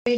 Yeah.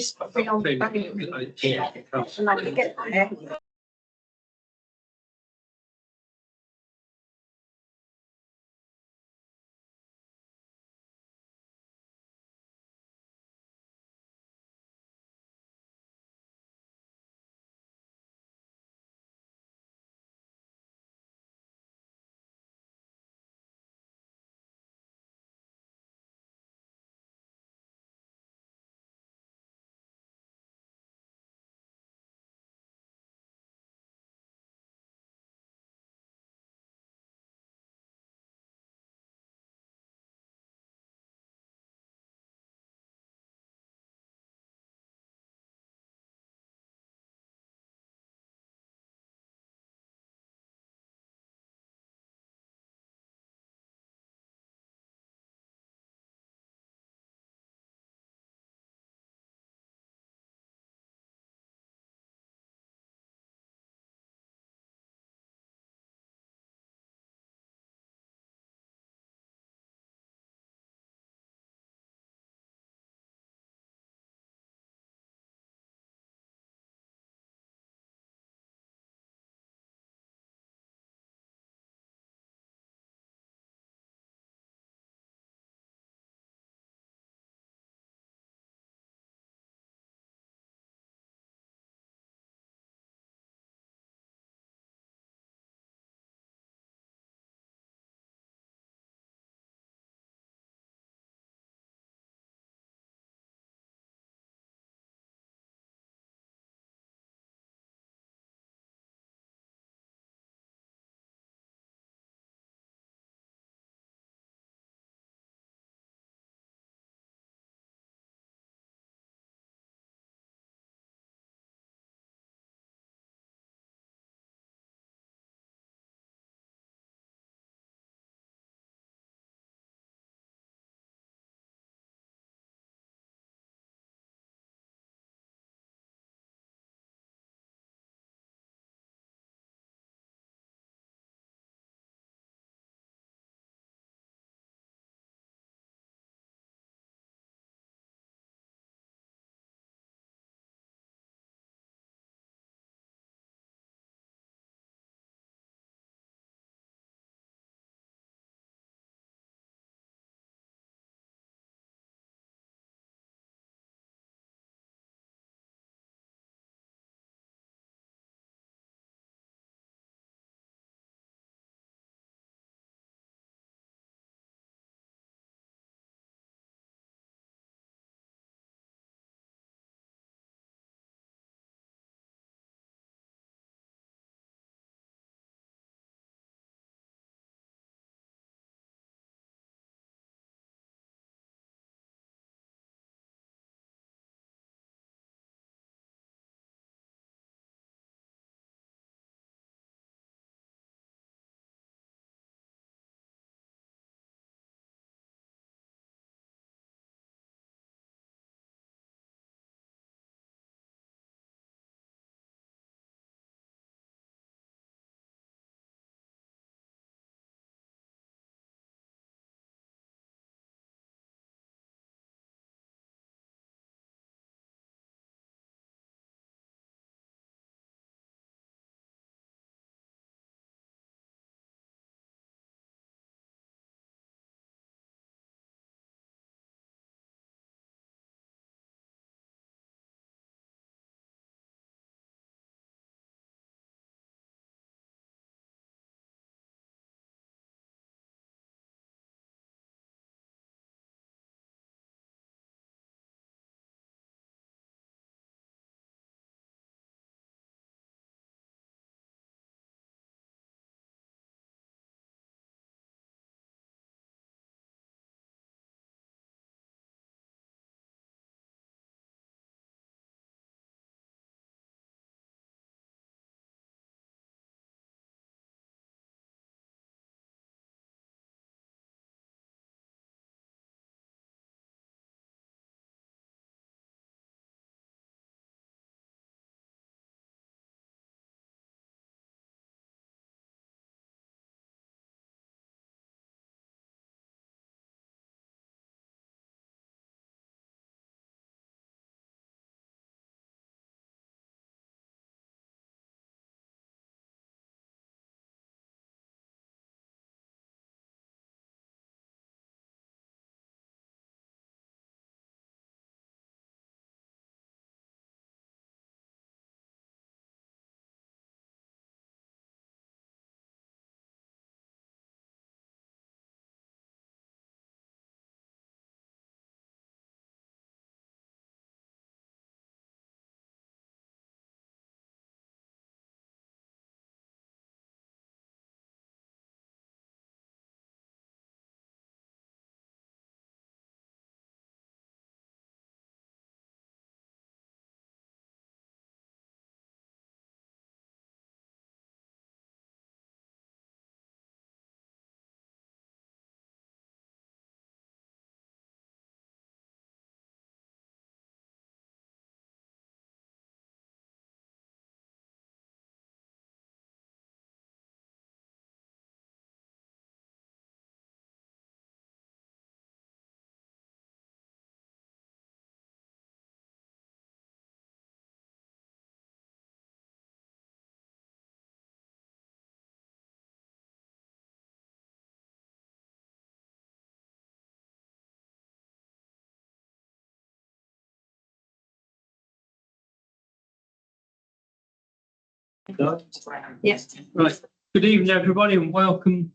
Yes. Right. Good evening, everybody, and welcome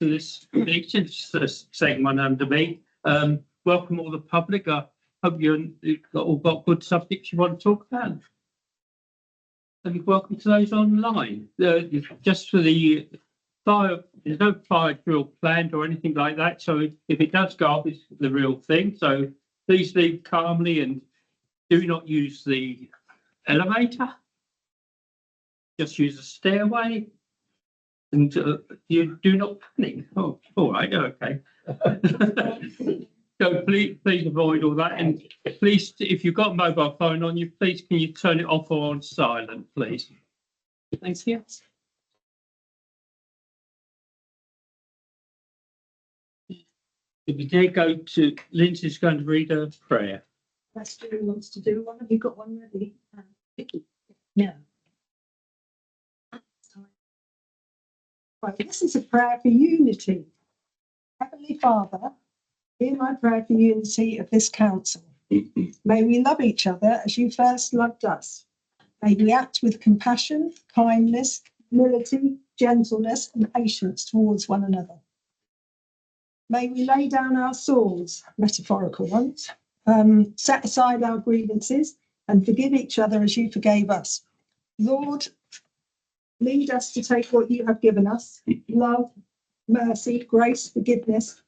to this meeting. It's the second one under me. Welcome all the public. I hope you've all got good subjects you want to talk about. And welcome to those online. Just for the fire, there's no fire drill planned or anything like that. So if it does go off, it's the real thing. So please leave calmly and do not use the elevator. Just use the stairway. And you do not panic. Oh, all right, okay. So please avoid all that. And please, if you've got a mobile phone on you, please can you turn it off or on silent, please? Thank you. If we dare go to, Lindsay's going to read a prayer. That's who wants to do one. Have you got one ready? Vicky? No. Right, this is a prayer for unity. Heavenly Father, hear my prayer for unity of this council. May we love each other as you first loved us. May we act with compassion, kindness, humility, gentleness, and patience towards one another. May we lay down our swords, metaphorical ones, set aside our grievances, and forgive each other as you forgave us. Lord, lead us to take what you have given us, love, mercy, grace, forgiveness,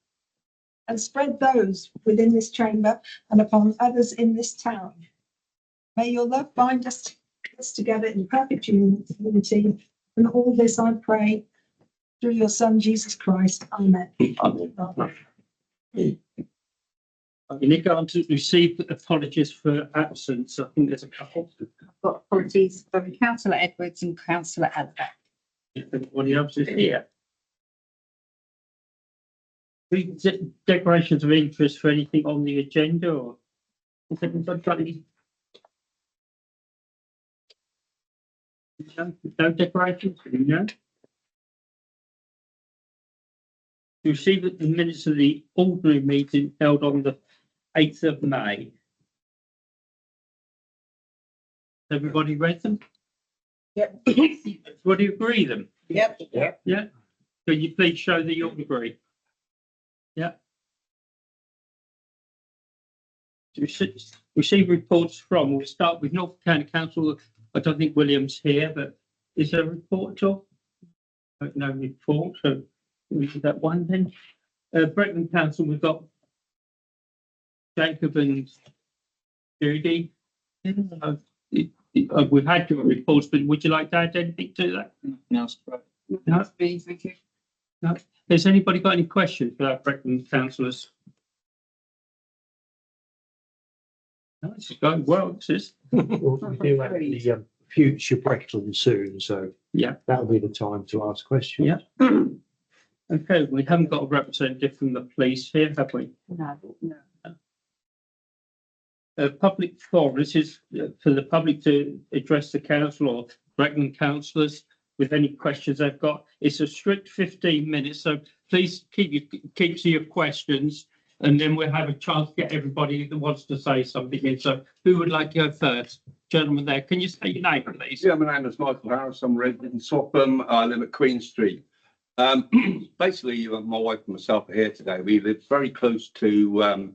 and spread those within this chamber and upon others in this town. May your love bind us together in perfect unity. And all this I pray through your Son, Jesus Christ. Amen. Amen. You need to go on to receive apologies for absence. I think there's a couple. I've got apologies from Councillor Edwards and Councillor Adler. If anybody else is here. Declarations of interest for anything on the agenda, or is anybody got any? No declarations? No. You see that the minutes of the ordinary meeting held on the 8th of May. Everybody read them? Yep. Everybody agree them? Yep. Yeah. Can you please show that you all agree? Yeah. Receive reports from, we'll start with Norfolk County Council. I don't think William's here, but is there a report at all? No report, so we did that one then. Brecon Council, we've got Jacob and Judy. We've had your reports, but would you like to add anything to that? No. No. Thank you. No. Has anybody got any questions for our Brecon councillors? No, this is going well, this is. Well, we do have the future Brexit soon, so Yeah. that'll be the time to ask questions. Yeah. Okay, we haven't got a representative from the police here, have we? No. Public forum, this is for the public to address the council or Brecon councillors with any questions they've got. It's a strict 15 minutes, so please keep to your questions, and then we'll have a chance to get everybody that wants to say something in. So who would like to go first? Gentleman there, can you say your name, please? Yeah, my name is Michael Harris. I'm resident in Swapham. I live at Queen Street. Basically, my wife and myself are here today. We live very close to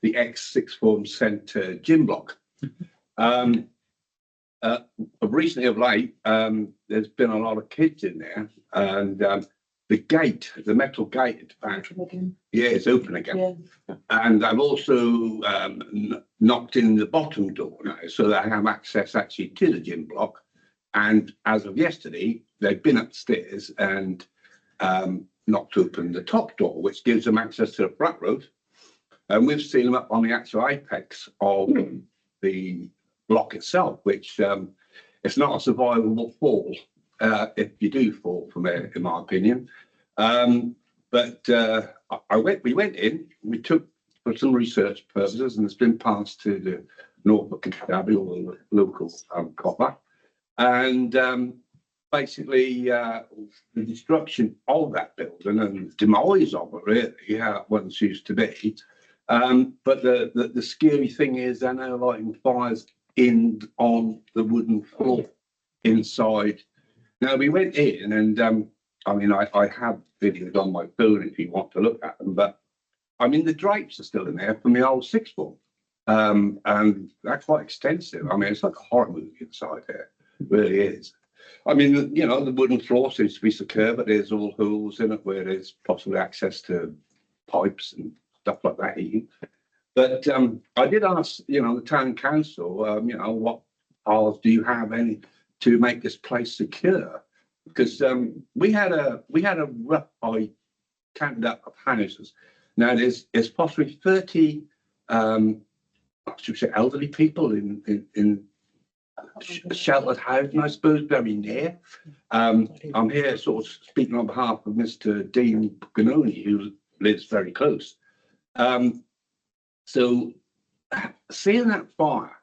the ex-Sixth Form Centre gym block. Recently of late, there's been a lot of kids in there, and the gate, the metal gate at the back, yeah, it's open again. Yeah. And I've also knocked in the bottom door now, so that I have access actually to the gym block. And as of yesterday, they've been upstairs and knocked open the top door, which gives them access to the front road. And we've seen them up on the actual apex of the block itself, which it's not a survivable fall if you do fall from there, in my opinion. But we went in, we took for some research purposes, and it's been passed to the Norfolk Constabulary or the local copper. And basically, the destruction of that building and the demise of it, really, how it once used to be. But the scary thing is they're now lighting fires on the wooden floor inside Now we went in and, I mean, I have videos on my phone if you want to look at them, but I mean, the drapes are still in there from the old sixth form. And they're quite extensive. I mean, it's like a horror movie inside there. It really is. I mean, you know, the wooden floor seems to be secure, but there's all holes in it where there's possibly access to pipes and stuff like that. Even. But I did ask, you know, the town council, you know, what powers do you have any to make this place secure? Because we had a rough, I counted up of houses. Now there's possibly 30 I should say elderly people in sheltered housing, I suppose, very near. I'm here sort of speaking on behalf of Mr. Dean Ganoni, who lives very close. So seeing that fire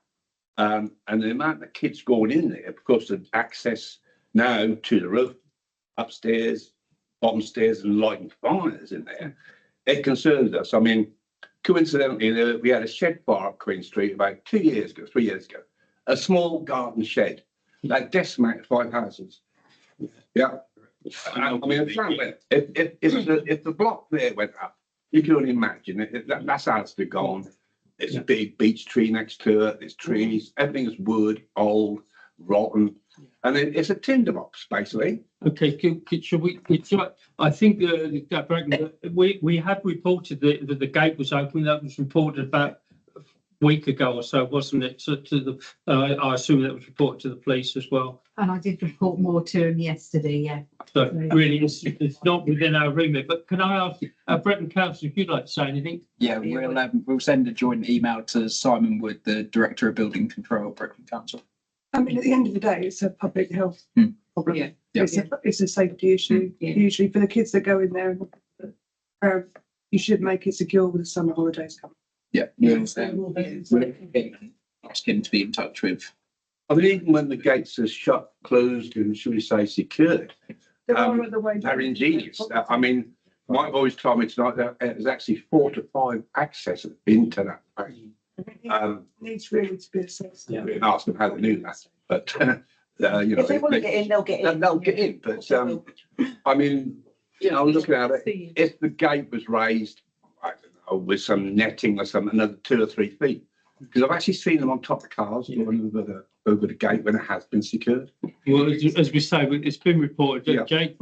and the amount of kids going in there because of access now to the roof, upstairs, bottom stairs, and lighting fires in there, it concerns us. I mean, coincidentally, we had a shed fire up Queen Street about 3 years ago, a small garden shed that decimated 5 houses. Yeah. I mean, if the block there went up, you can only imagine that's how it's gone. It's a big beech tree next to it. There's trees. Everything is wood, old, rotten, and it's a tinderbox basically. Okay, should we? I think we had reported that the gate was open. That was reported about a week ago or so, wasn't it? So to the, I assume that was reported to the police as well. And I did report more to him yesterday, yeah. So really, it's not within our remit. But can I ask Bretton Council if you'd like to say anything? Yeah, we'll send a joint email to Simon Wood, the Director of Building Control at Bretton Council. I mean, at the end of the day, it's a public health problem. Yeah. It's a safety issue, Yeah. usually for the kids that go in there. You should make it secure with the summer holidays coming. Yeah, we'll ask him to be in touch with. I mean, even when the gates are shut, closed, and should we say secured, There are other ways. they're ingenious. I mean, my boys told me tonight that there's actually 4 to 5 accesses into that place. Needs really to be assessed. I didn't ask them how they knew that, but you know, If they want to get in, they'll get in. they'll get in. But I mean, you know, looking at it, if the gate was raised, I don't know, with some netting or something, another 2 or 3 feet, because I've actually seen them on top of cars going over the gate when it has been secured. Well, as we say, it's been reported. Jake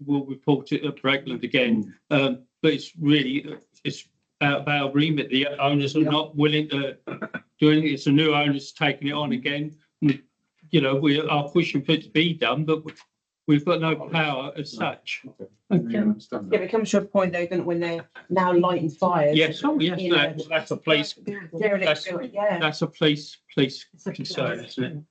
will report it at Bregland again. But it's really it's out of our remit. The owners are not willing to do anything. It's a new owner's taking it on again. You know, we are pushing for it to be done, but we've got no power as such. Yeah, but it comes to a point though, when they're now lighting fires. Yes, you know, that's a place. derelict, yeah. That's a place concern, isn't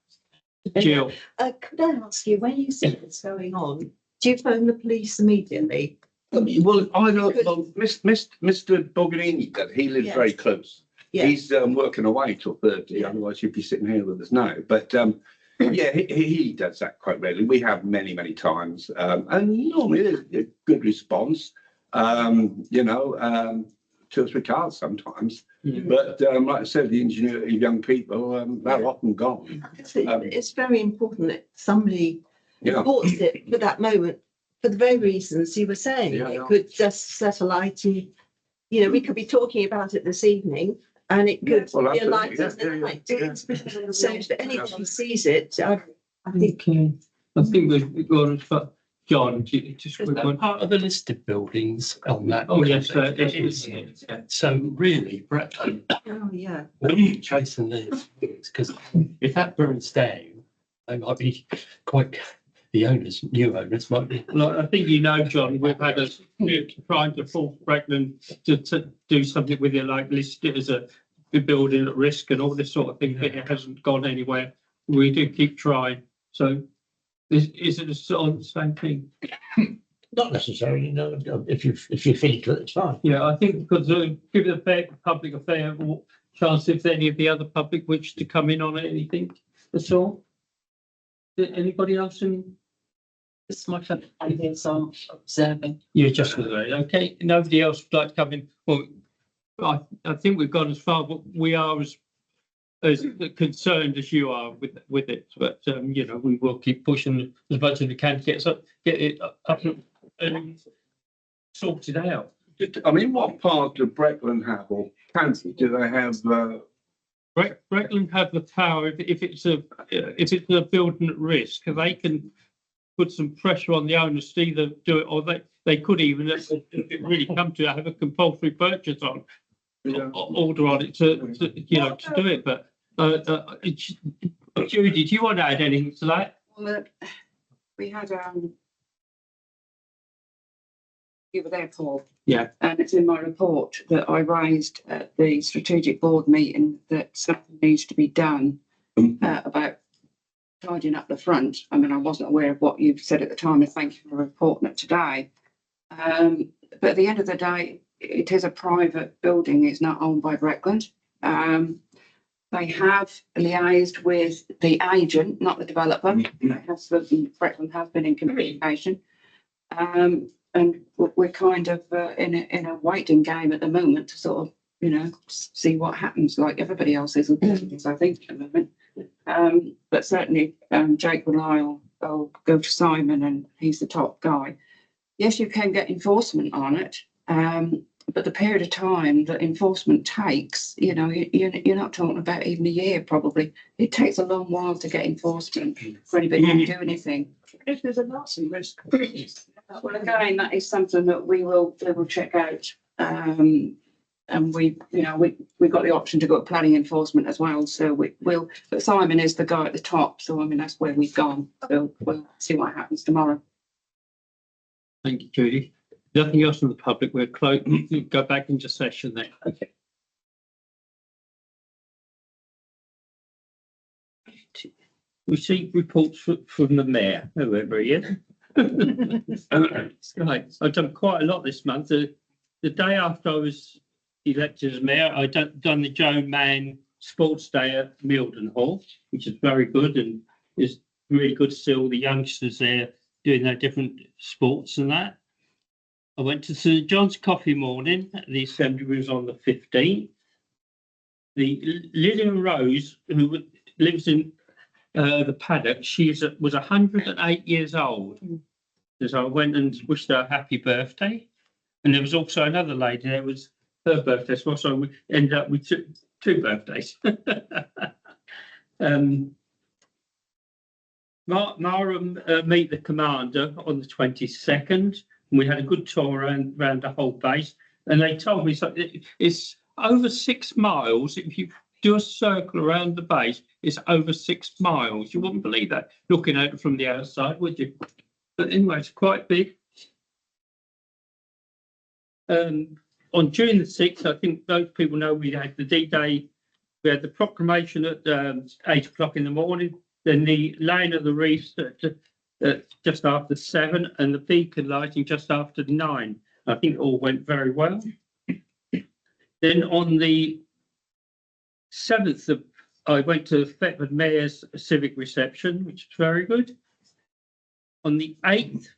it? Jill, Could I ask you, when you see what's going on, do you phone the police immediately? Well, I know, well, Mr. Boganini, he lives Yes. very close. Yeah. He's working away till Thursday, otherwise he'd be sitting here with us now. But yeah, he does that quite regularly. We have many times, and normally there's a good response. You know, 2 or 3 cars sometimes. Yeah. But like I said, the ingenuity of young people, they're often gone. It's very important that somebody Yeah. reports it for that moment, for the very reasons you were saying. Yeah, It yeah. could just set a light and, you know, we could be talking about it this evening and it could Well, be a light in absolutely. the night. Yeah. So if anybody sees it, I think okay. I think we've gone as far. John, just quick one. Part of the listed buildings on that. Oh, yes, it is. Yeah. So really, Brett, oh, yeah. we're chasing this because if that burns down, they might be quite, the owners, new owners might be. Well, I think you know, John, we've had we're trying to force Bregland to do something with it, like list it as a building at risk and all this sort of thing, but it hasn't gone anywhere. We do keep trying. So is it sort of the same thing? Not necessarily, no. If you think that it's fine. Yeah, I think because give the public a fair chance if any of the other public wish to come in on anything at all. Anybody else in? It's my ideas on observing. You're just okay. Nobody else would like to come in. Well, I think we've gone as far, but we are as as concerned as you are with it, but you know, we will keep pushing as much as we can to get it up and sorted out. I mean, what part do Breckland have or Council, do they have, Breckland have the power if it's a building at risk, they can put some pressure on the owners to either do it, or they could even, if it really come to it, have a compulsory purchase on order on it to you know, to do it. But Judy, do you want to add anything to that? Well, we had, you were there, Paul. Yeah. And it's in my report that I raised at the strategic board meeting that something needs to be done about tidying up the front. I mean, I wasn't aware of what you said at the time, and thank you for reporting it today. But at the end of the day, it is a private building. It's not owned by Breckland. They have liaised with the agent, not the developer. Breckland have been in communication. And we're kind of in a waiting game at the moment to sort of, you know, see what happens, like everybody else is, I think, at the moment. But certainly, Jake Lyle will go to Simon, and he's the top guy. Yes, you can get enforcement on it, but the period of time that enforcement takes, you know, you're not talking about even a year probably. It takes a long while to get enforcement for anybody to do anything. If there's a lasting risk. Well, again, that is something that we will check out. And we got the option to go to planning enforcement as well. So we'll, but Simon is the guy at the top. So I mean, that's where we've gone. So we'll see what happens tomorrow. Thank you, Judy. Nothing else from the public. We're close. Go back into session then. Okay. We see reports from the mayor, whoever he is. Right. I've done quite a lot this month. The day after I was elected as mayor, I done the Joe Mann Sports Day at Milden Hall, which is very good, and is really good to see all the youngsters there doing their different sports and that. I went to St John's Coffee Morning. The assembly was on the 15th. The Lillian Rose, who lives in the paddock, was 108 years old. So I went and wished her a happy birthday. And there was also another lady, there was her birthday, so we ended up with two birthdays. Mara meet the commander on the 22nd. And we had a good tour around the whole base. And they told me so it's over 6 miles. If you do a circle around the base, it's over 6 miles. You wouldn't believe that looking at it from the outside, would you? But anyway, it's quite big. On June the 6th, I think those people know we had the D-Day. We had the proclamation at 8 o'clock in the morning, then the laying of the wreaths at just after 7, and the beacon lighting just after 9. I think it all went very well. Then on the 7th, I went to Thetford Mayor's civic reception, which was very good. On the 8th,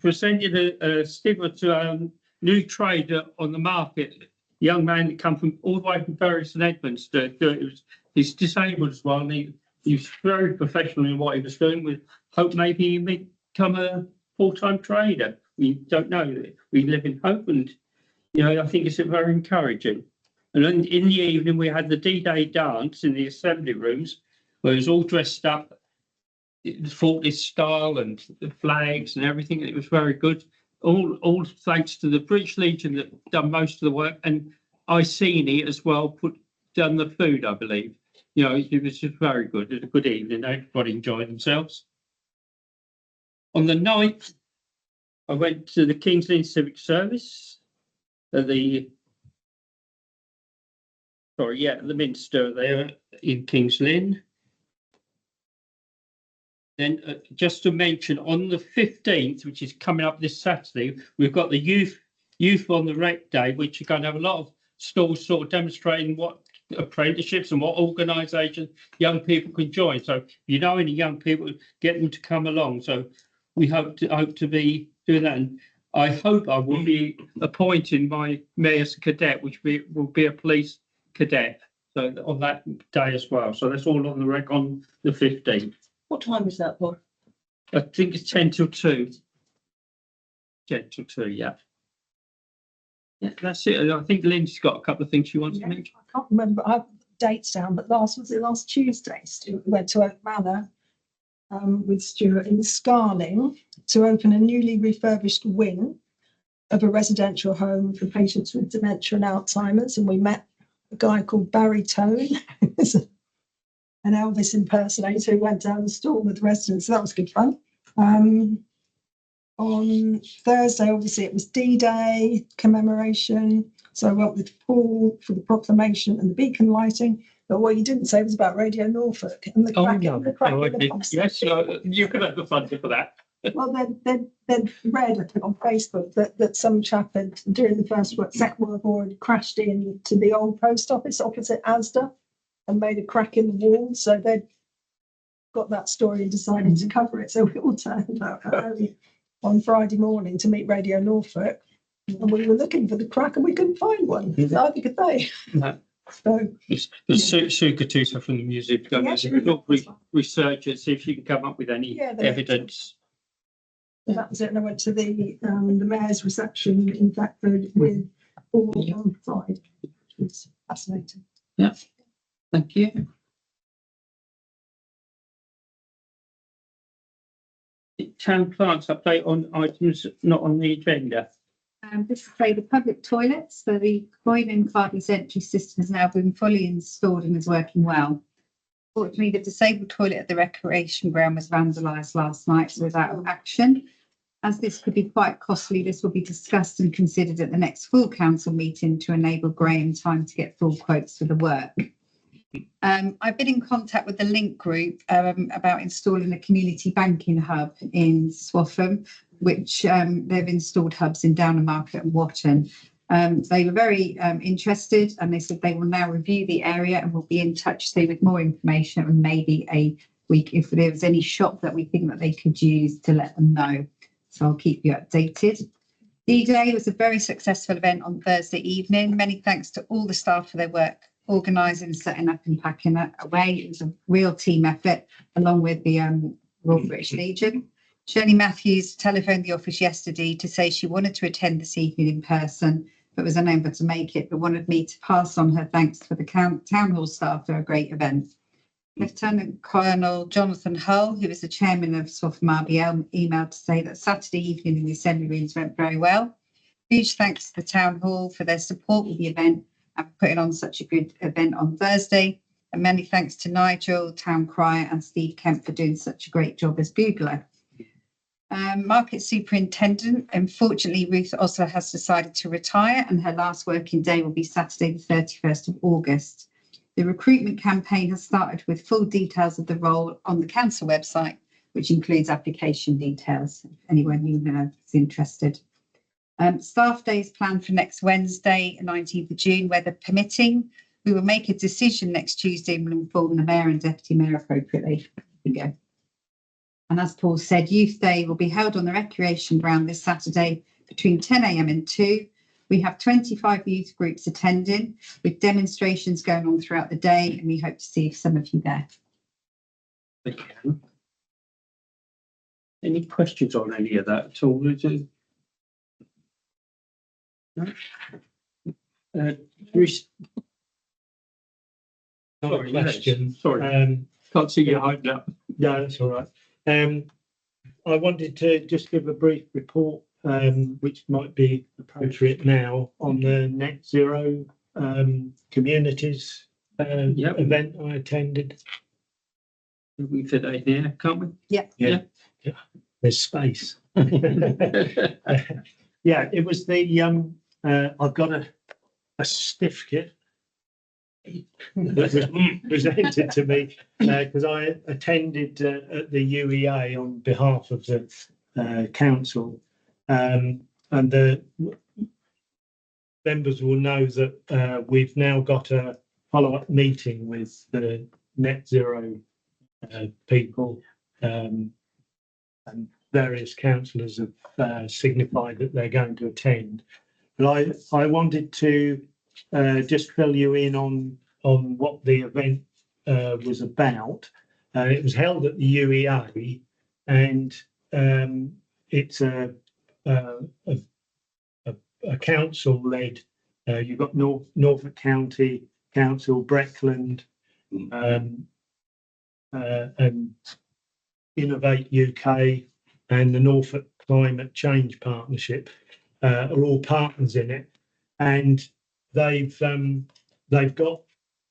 presented a sticker to a new trader on the market, a young man that come from all the way from Bury St Edmunds to do it. He's disabled as well, and he's very professional in what he was doing. With hope maybe he may become a full-time trader. We don't know. We live in hope, and you know, I think it's very encouraging. And then in the evening, we had the D-Day dance in the assembly rooms, where it was all dressed up, the Fortis style and the flags and everything. And it was very good. All thanks to the British Legion that done most of the work, and Iceni as well done the food, I believe. You know, it was just very good. It was a good evening. Everybody enjoyed themselves. On the 9th, I went to the King's Lynn Civic Service, the Minster there in King's Lynn. Then just to mention, on the 15th, which is coming up this Saturday, we've got the youth on the Rec Day, which are going to have a lot of stalls sort of demonstrating what apprenticeships and what organisations young people can join. So if you know any young people, get them to come along. So we hope to be doing that. And I hope I will be appointing my mayor's cadet, which will be a police cadet. So on that day as well. So that's all on the rec on the 15th. What time is that for? I think it's 10 till 2. 10 till 2, yeah. Yeah, that's it. I think Lynn's got a couple of things she wants to Yeah, mention. I can't remember, I have dates down, but last Tuesday, Stuart went to Oak Manor with Stuart in Scarling to open a newly refurbished wing of a residential home for patients with dementia and Alzheimer's. And we met a guy called Barry Tone, who's an Elvis impersonator who went down the store with residents. So that was good fun. On Thursday, obviously, it was D-Day commemoration. So I went with Paul for the proclamation and the beacon lighting. But what you didn't say was about Radio Norfolk and the crack, the crack in the pubs. Yes, you can have the fun for that. Well, they'd read, I think, on Facebook that some chap had, during the Second World War, had crashed into the old post office opposite Asda and made a crack in the wall. So they'd got that story and decided to cover it. So we all turned out early on Friday morning to meet Radio Norfolk. And we were looking for the crack and we couldn't find one. Neither could they. No. So Sue Katusa from the museum going Yeah, to research and see if she can come up with any Yeah, evidence. that was it. And I went to the mayor's reception in Thetford with Paul on Friday, which was fascinating. Thank you. Town plants update on items not on the agenda. This is say the public toilets. So the coin and cardless entry system has now been fully installed and is working well. Fortunately, the disabled toilet at the recreation ground was vandalised last night, so was out of action. As this could be quite costly, this will be discussed and considered at the next full council meeting to enable Graham time to get full quotes for the work. I've been in contact with the Link Group about installing a community banking hub in Swaffham, which they've installed hubs in Downham Market and Watton. They were very interested, and they said they will now review the area and will be in touch soon with more information and maybe a week if there was any shop that we think that they could use to let them know. So I'll keep you updated. D-Day was a very successful event on Thursday evening. Many thanks to all the staff for their work organising, setting up and packing that away. It was a real team effort along with the Royal British Legion. Shirley Matthews telephoned the office yesterday to say she wanted to attend this evening in person, but was unable to make it, but wanted me to pass on her thanks for the town hall staff for a great event. Lieutenant Colonel Jonathan Hull, who is the chairman of Swaffham RBL, emailed to say that Saturday evening in the assembly rooms went very well. Huge thanks to the town hall for their support with the event and for putting on such a good event on Thursday. And many thanks to Nigel, town crier, and Steve Kemp for doing such a great job as bugler. Market superintendent, unfortunately, Ruth also has decided to retire, and her last working day will be Saturday, the 31st of August. The recruitment campaign has started with full details of the role on the council website, which includes application details, if anyone you know is interested. Staff days planned for next Wednesday, 19th of June, weather permitting. We will make a decision next Tuesday and will inform the mayor and deputy mayor appropriately. There we go. And as Paul said, Youth Day will be held on the recreation ground this Saturday between 10 a.m. and 2. We have 25 youth groups attending with demonstrations going on throughout the day, and we hope to see some of you there. Thank you. Any questions on any of that at all? No? Bruce? Not a Sorry, question. yes, sorry. Can't see you hiding up. No, that's all right. I wanted to just give a brief report, which might be appropriate now, on the Net Zero Communities event I attended. We fit that here, can't we? Yeah. There's space. Yeah, it was the I've got a certificate that was presented to me because I attended at the UEA on behalf of the council, and the members will know that we've now got a follow-up meeting with the Net Zero people, and various councillors have signified that they're going to attend. But I wanted to just fill you in on on what the event was about. It was held at the UEA, and it's a council-led. You've got Norfolk County Council, Breckland, and Innovate UK, and the Norfolk Climate Change Partnership are all partners in it, and they've got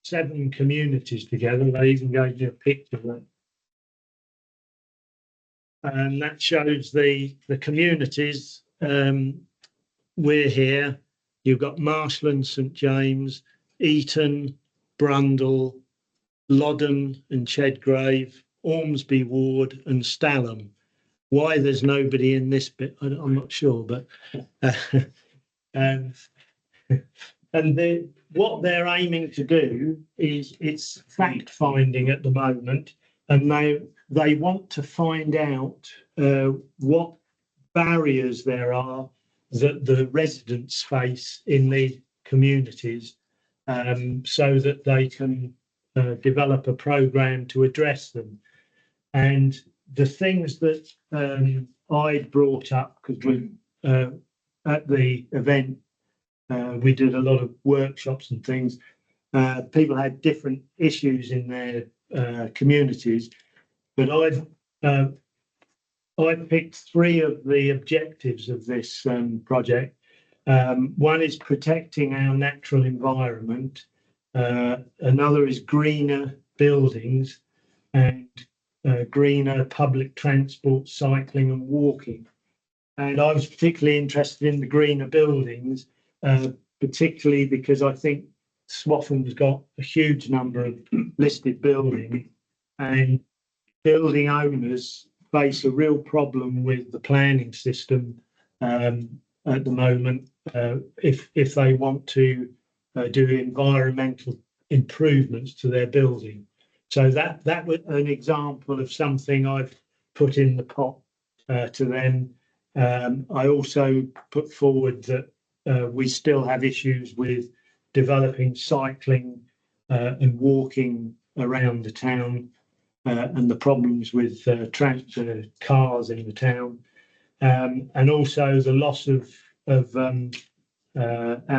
7 communities together. They even gave you a picture of that. And that shows the communities. We're here. You've got Marshland, St James, Eton, Brundall, Loddon and Chedgrave, Ormsby Ward and Stalham. Why there's nobody in this bit, I'm not sure, but what they're aiming to do is it's fact finding at the moment, and they want to find out what barriers there are that the residents face in the communities, so that they can develop a programme to address them. And the things that I brought up, because we at the event we did a lot of workshops and things. People had different issues in their communities, but I picked 3 of the objectives of this project. One is protecting our natural environment. Another is greener buildings and greener public transport, cycling and walking. And I was particularly interested in the greener buildings, particularly because I think Swatham's got a huge number of listed buildings, and building owners face a real problem with the planning system at the moment if they want to do environmental improvements to their building. So that was an example of something I've put in the pot to them. I also put forward that we still have issues with developing cycling and walking around the town, and the problems with cars in the town, and also the loss of our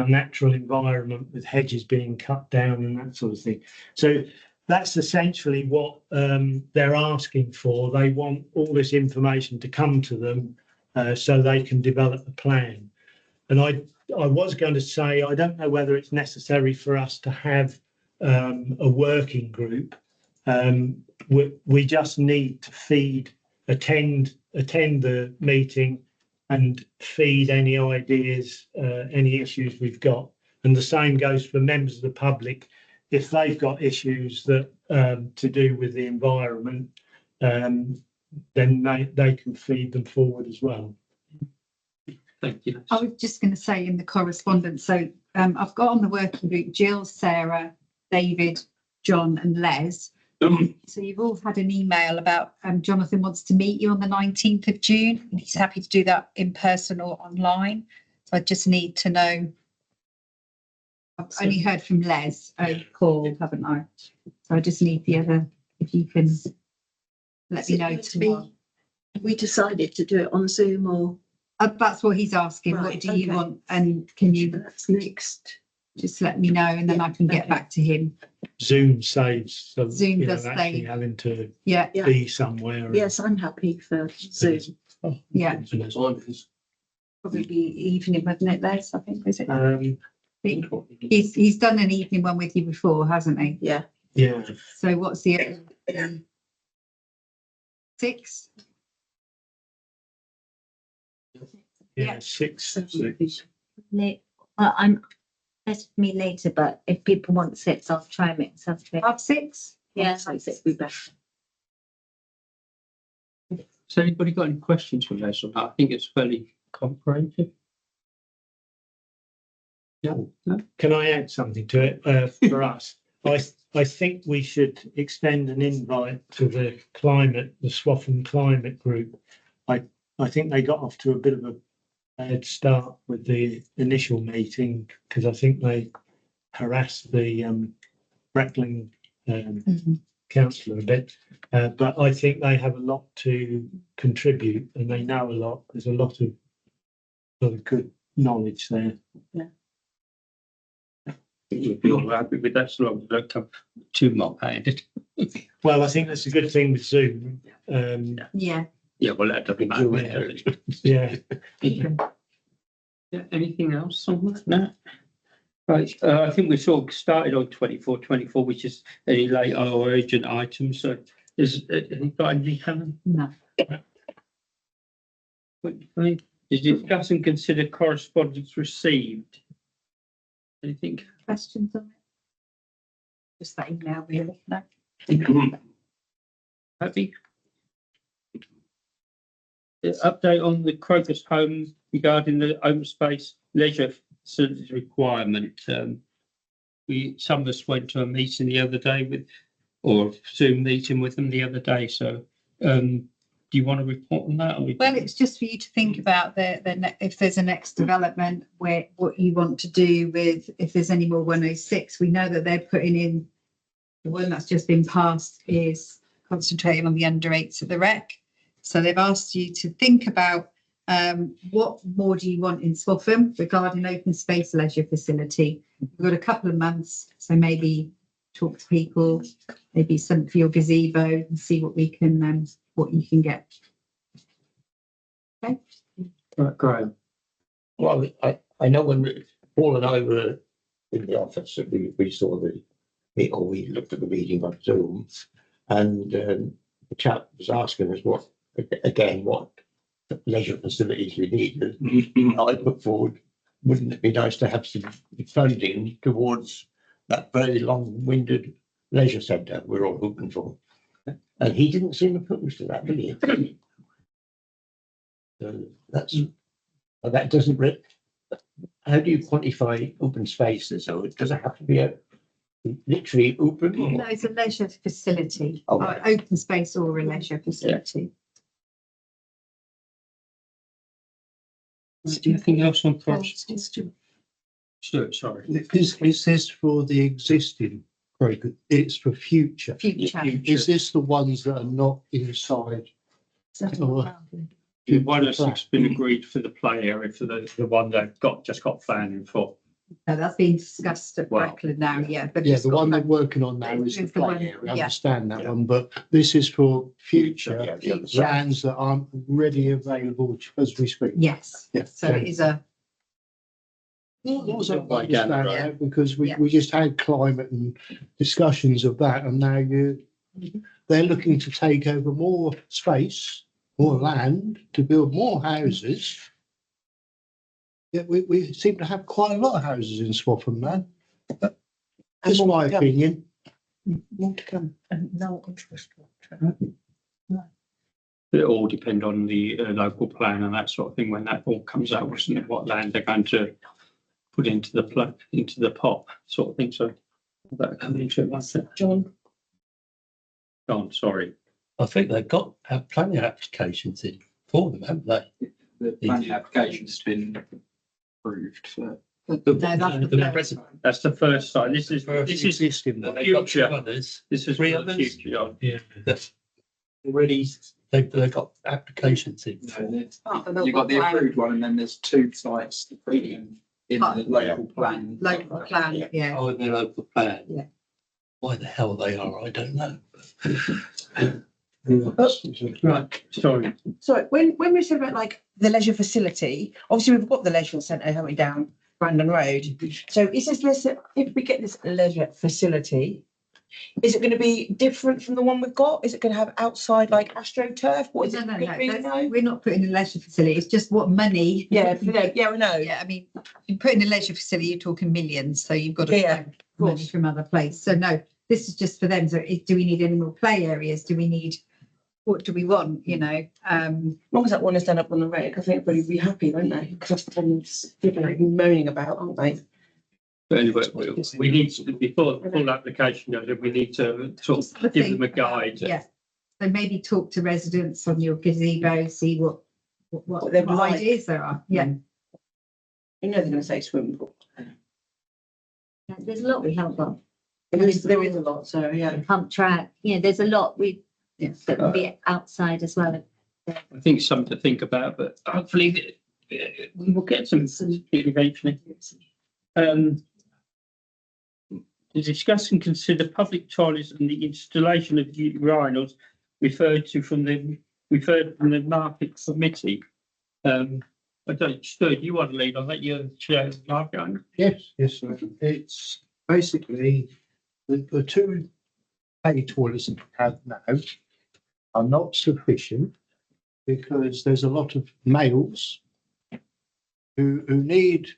natural environment with hedges being cut down and that sort of thing. So that's essentially what they're asking for. They want all this information to come to them so they can develop a plan. And I was going to say, I don't know whether it's necessary for us to have a working group. We just need to attend the meeting and feed any ideas, any issues we've got. And the same goes for members of the public. If they've got issues that to do with the environment, then they can feed them forward as well. Thank you. I was just going to say in the correspondence, so I've got on the working group Jill, Sarah, David, John and Les. So you've all had an email about Jonathan wants to meet you on the 19th of June. And he's happy to do that in person or online. So I just need to know. I've only heard from Les call, haven't I? So I just need the other, if you can let me know tomorrow. We decided to do it on Zoom or? That's what he's asking. Right, what do you okay. want? And can you That's next. just let me know, and then I can get back to him. Zoom saves so Zoom does actually save. having to Yeah, Yeah. be somewhere. Yes, I'm happy for Zoom. yeah. Probably be evening, wasn't it, Les? I think, is it? He's done an evening one with you before, hasn't he? Yeah. Yeah. So what's the 6? Yeah, 6. I'm better for me later, but if people want 6, I'll try and make something. 6? Yeah, I think we better. Has anybody got any questions for Les? I think it's fairly comprehensive. No. Can I add something to it for us? I think we should extend an invite to the Swaffham Climate Group. I think they got off to a bit of a bad start with the initial meeting because I think they harassed the Breckling councillor a bit, but I think they have a lot to contribute and they know a lot. There's a lot of good knowledge there. You'd be all happy with that, so long as we don't come too mock-handed. Well, I think that's a good thing with Zoom. Yeah. Yeah, well, that doesn't matter. does it? Yeah. Yeah, anything else on that? No. Right, I think we sort of started on 24, which is any late or urgent items. So is, have you got anything, Helen? No. Is discuss and consider correspondence received? Anything? Questions on it? Just that email, really? No. Happy? Update on the Crocus Home regarding the open space leisure facilities requirement. Some of us went to a meeting the other day with, or Zoom meeting with them the other day. So, do you want to report on that? Well, it's just for you to think about if there's a next development where what you want to do with, if there's any more 106, we know that they're putting in, the one that's just been passed is concentrating on the under eights at the rec. So they've asked you to think about what more do you want in Swaffham regarding open space leisure facility. We've got a couple of months, so maybe talk to people, maybe some for your gazebo and see what we can, what you can get. Okay. Right, Graham. Well, I know when Paul and I were in the office, we saw or we looked at the meeting on Zoom, and the chap was asking us what leisure facilities we need. I put forward, wouldn't it be nice to have some funding towards that very long-winded leisure centre we're all hoping for? And he didn't seem opposed to that, did he? So that doesn't. How do you quantify open spaces? So does it have to be literally open? Or? No, it's a leisure facility, Oh, or open space or a leisure facility. Anything else on cross? Stuart, sorry. Is this for the existing program? It's for future. Future. Is this the ones that are not inside? Or- The 106 been agreed for the play area for the one they've just got planning for. No, that's being discussed at Well, Breckland now, yeah. But Yeah, it's the got one they're that- working on now is the It's the one, play area. I yeah. understand that one, but this is for future Yeah, the other side. lands that aren't ready available as we speak. Yes, Yeah. so it is a, Also, I Right down the understand road. that because Yeah. we just had climate and discussions of that, and now they're looking to take over more space, more land to build more houses. Yeah, we seem to have quite a lot of houses in Swaffham now. Just my opinion. More to come and no infrastructure. It all depend on the local plan and that sort of thing when that all comes out, wasn't it? What land they're going to put into the pot sort of thing. So that come into it, won't it? John, Sorry. I think they've got planning applications in for them, haven't they? The planning application's been approved for. That's the first side. This is Existing. They've got two future. others. This is Three for the others? future. Yeah. That's already they've got applications in. You've got the approved one, and then there's two sites in the local plan. local plan, yeah. Oh, in their local plan. Yeah. Why the hell they are, I don't know. Right, sorry. so when we said about like the leisure facility, obviously we've got the leisure centre, haven't we, down Brandon Road? So is this if we get this leisure facility, is it going to be different from the one we've got? Is it going to have outside like AstroTurf? What is it? No, gonna be, you know? we're not putting a leisure facility, it's just what money. Yeah, yeah, I know. Yeah, I mean, you put in a leisure facility, you're talking millions, so you've got to Yeah, spend money from other places. So no, this is just for them. So do we need any more play areas? Do we need, what do we want, you know? As long as that one is done up on the reg, I think everybody will be happy, won't they? Because that's the ones people are moaning about, aren't they? But anyway, we need to, before the full application, we need to sort of give them a guide. Yeah, so maybe talk to residents on your gazebo, see what they'd like. ideas there are. Yeah. You know they're going to say swimming pool. There's a lot we haven't got. There is a lot, so yeah. Pump track, there's a lot that will be outside as well. I think it's something to think about, but hopefully we will get some eventually. To discuss and consider public toilets and the installation of urinals referred from the market committee. I don't, Stuart, you want to lead on that? You're the chair of the market, aren't you? Yes, sir. It's basically the two paid toilets that we have now are not sufficient because there's a lot of males who need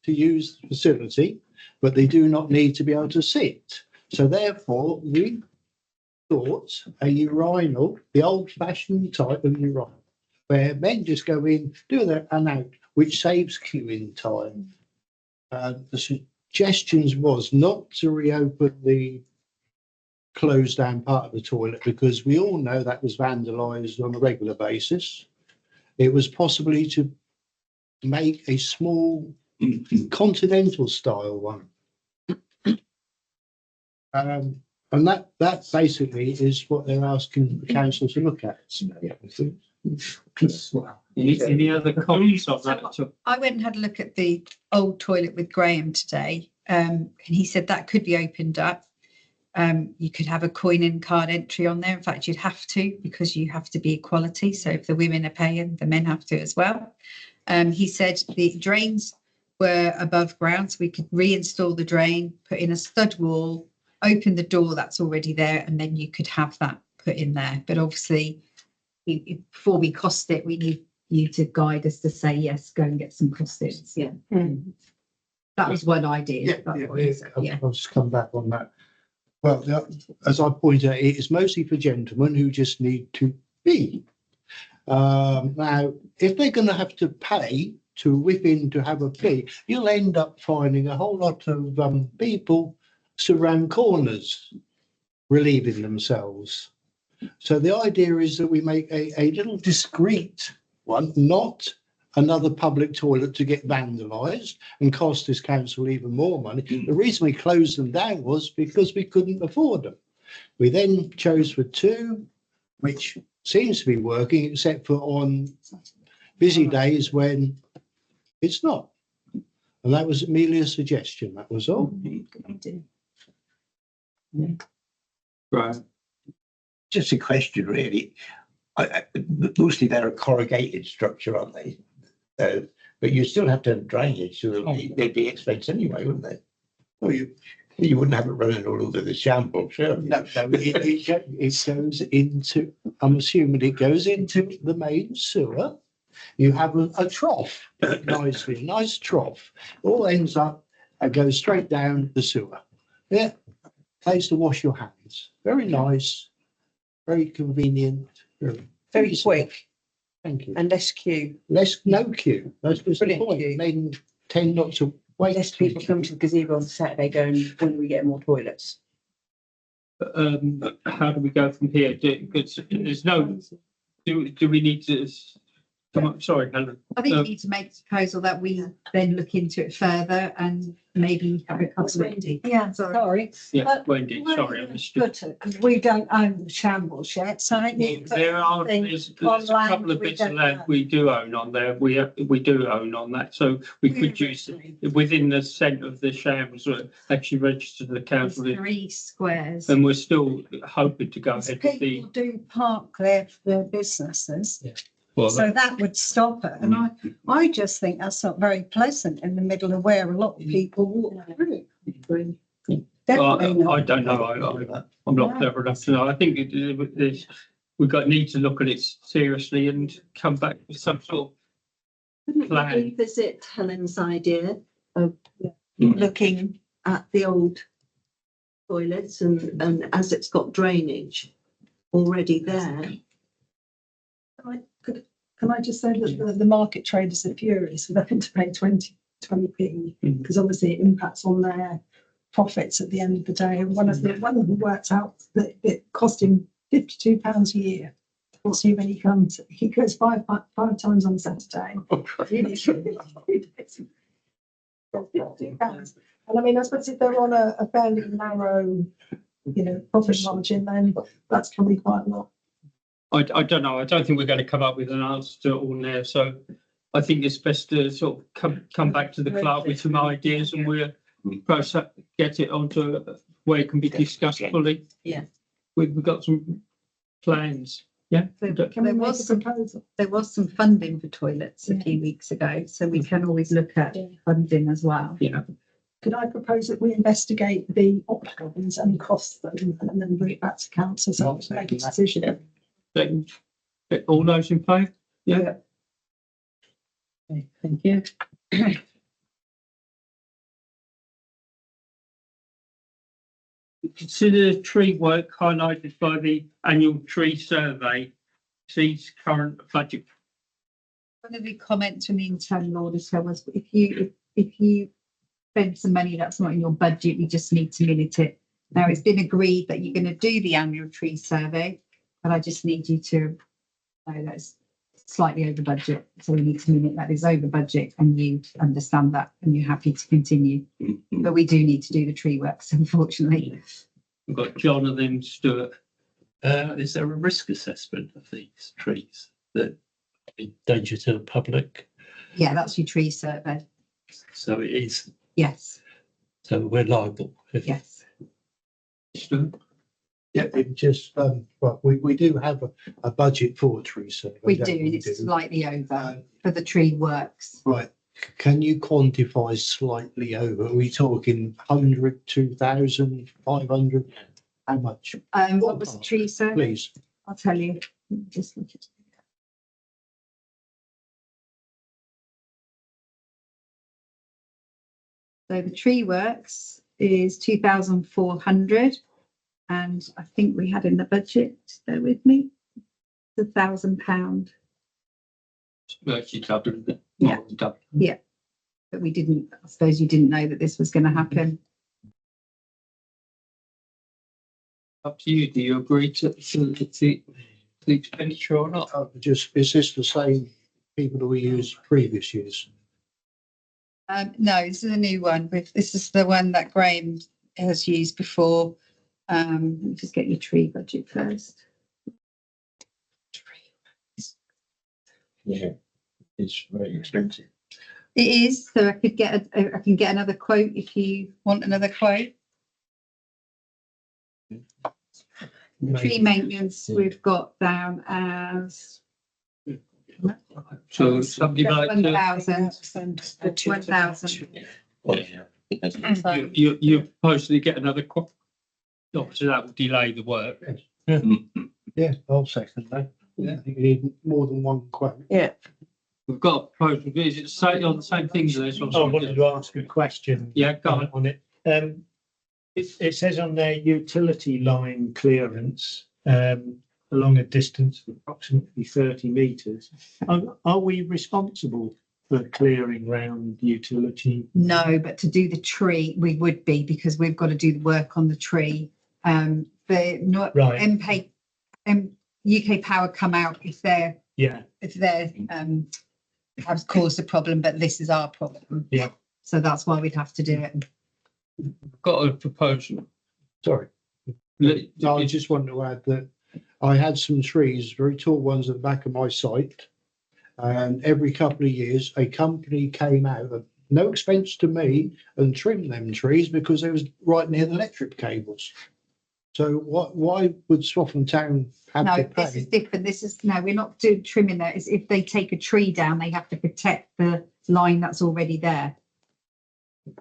to use the facility, but they do not need to be able to sit. So therefore, we thought a urinal, the old-fashioned type of urinal, where men just go in, do their and out, which saves queuing time. The suggestions was not to reopen the closed down part of the toilet because we all know that was vandalised on a regular basis. It was possibly to make a small continental style one. And that basically is what they're asking the council to look at. Any other comments on that? I went and had a look at the old toilet with Graham today, and he said that could be opened up. You could have a coin and card entry on there. In fact, you'd have to, because you have to be equality. So if the women are paying, the men have to as well. He said the drains were above ground, so we could reinstall the drain, put in a stud wall, open the door that's already there, and then you could have that put in there. But obviously, before we cost it, we need you to guide us to say, yes, go and get some costings. Yeah. That was one idea. I'll just come back on that. Well, as I pointed out, it is mostly for gentlemen who just need to be. Now, if they're going to have to pay to whip in to have a pee, you'll end up finding a whole lot of people surround corners relieving themselves. So the idea is that we make a little discreet one, not another public toilet to get vandalised and cost this council even more money. The reason we closed them down was because we couldn't afford them. We then chose for two, which seems to be working, except for on busy days when it's not. And that was Amelia's suggestion, that was all. Right. Just a question, really. Mostly they're a corrugated structure, aren't they? But you still have to have drainage, so they'd be expensive anyway, wouldn't they? Well, you wouldn't have it running all over the shambles, sure. No, it goes into, I'm assuming it goes into the main sewer. You have a trough, nicely, nice trough. All ends up and goes straight down the sewer. Yeah, place to wash your hands. Very nice, very convenient, Very quick Thank you. and less queue. No queue. That's just the Brilliant point. queue. Men tend not to wait. Less people come to the gazebo on Saturday going, when do we get more toilets? How do we go from here? There's no. Do we need to? Come on, sorry, Helen. I think you need to make a proposal that we then look into it further and maybe have a couple of. Yeah, sorry. Yeah, Wendy. Sorry, I missed you. Because we don't own the shambles yet, so I need. There's a couple of bits of land we do own on there. We do own on that, so we could use it within the centre of the shambles. Actually registered the council, 3 squares. and we're still hoping to go ahead with the. People do park there for their businesses, Well, so that would stop it. And I just think that's not very pleasant in the middle of where a lot of people walk through. Definitely I not. don't know. I'm not clever enough to know. I think need to look at it seriously and come back with some sort of plan. Revisit Helen's idea of looking at the old toilets and as it's got drainage already there. Can I just say that the market traders are furious for having to pay 20p because obviously it impacts on their profits at the end of the day. And one of them worked out that it cost him £52 a year. We'll see when he comes. He goes five times on Saturday. £52. And I mean, I suppose if they're on a fairly narrow, profit margin, then that's probably quite a lot. I don't know. I don't think we're going to come up with an answer to it all now. So I think it's best to sort of come back to the clerk with some ideas, and we'll process, get it onto where it can be discussed fully. Yeah. We've got some plans. Yeah. Can we make a proposal? There was some funding for toilets a few weeks ago, so we can always look at funding as well. Yeah. Could I propose that we investigate the options and cost them and then bring it back to council so we can make a decision? All those in favour? Yeah. Okay, thank you. Consider tree work highlighted by the annual tree survey. Sees current budget. One of the comments from the internal auditor was if you spend some money that's not in your budget, you just need to minute it. Now, it's been agreed that you're going to do the annual tree survey, but I just need you to know that's slightly over budget. So we need to minute that is over budget, and you understand that and you're happy to continue. But we do need to do the tree works, unfortunately. We've got John and then Stuart. Is there a risk assessment of these trees that are danger to the public? Yeah, that's your tree survey. So it is, Yes, so we're liable. yes. Stuart? Yeah, it just, well, we do have a budget for a tree survey. We don't do, and it's slightly over for the tree works. Right, can you quantify slightly over? Are we talking 100, 2,000, 500? How much? What was the tree survey? Please. I'll tell you. Just look at. So the tree works is 2,400, and I think we had in the budget, bear with me, £1,000. Actually doubled, isn't it? Yeah. Doubled. But we didn't, I suppose you didn't know that this was going to happen. Up to you. Do you agree to the expenditure or not? Just, is this the same people that we used previous years? No, this is a new one. This is the one that Graham has used before. Let me just get your tree budget first. Yeah, it's very expensive. It is, so I can get another quote if you want another quote. Tree maintenance we've got down as So something like 1,000. 1,000. you supposedly get another quote. Obviously, that will delay the work. Yeah, I'll second that. Yeah, I think you need more than one quote. We've got a proposal. Is it on the same things as this? I wanted to ask a question. Yeah, go on. It. It says on there utility line clearance along a distance of approximately 30 metres. Are we responsible for clearing round utility? No, but to do the tree, we would be, because we've got to do the work on the tree. But not Right. UK Power come out if they're have caused a problem, but this is our problem. Yeah. So that's why we'd have to do it. Got a proposal. Sorry. No, I just wanted to add that I had some trees, very tall ones at the back of my site. And every couple of years, a company came out at no expense to me and trimmed them trees because they was right near the electric cables. So why would Swaffham Town have No, to this is pay? different. We're not doing trimming there. It's if they take a tree down, they have to protect the line that's already there. So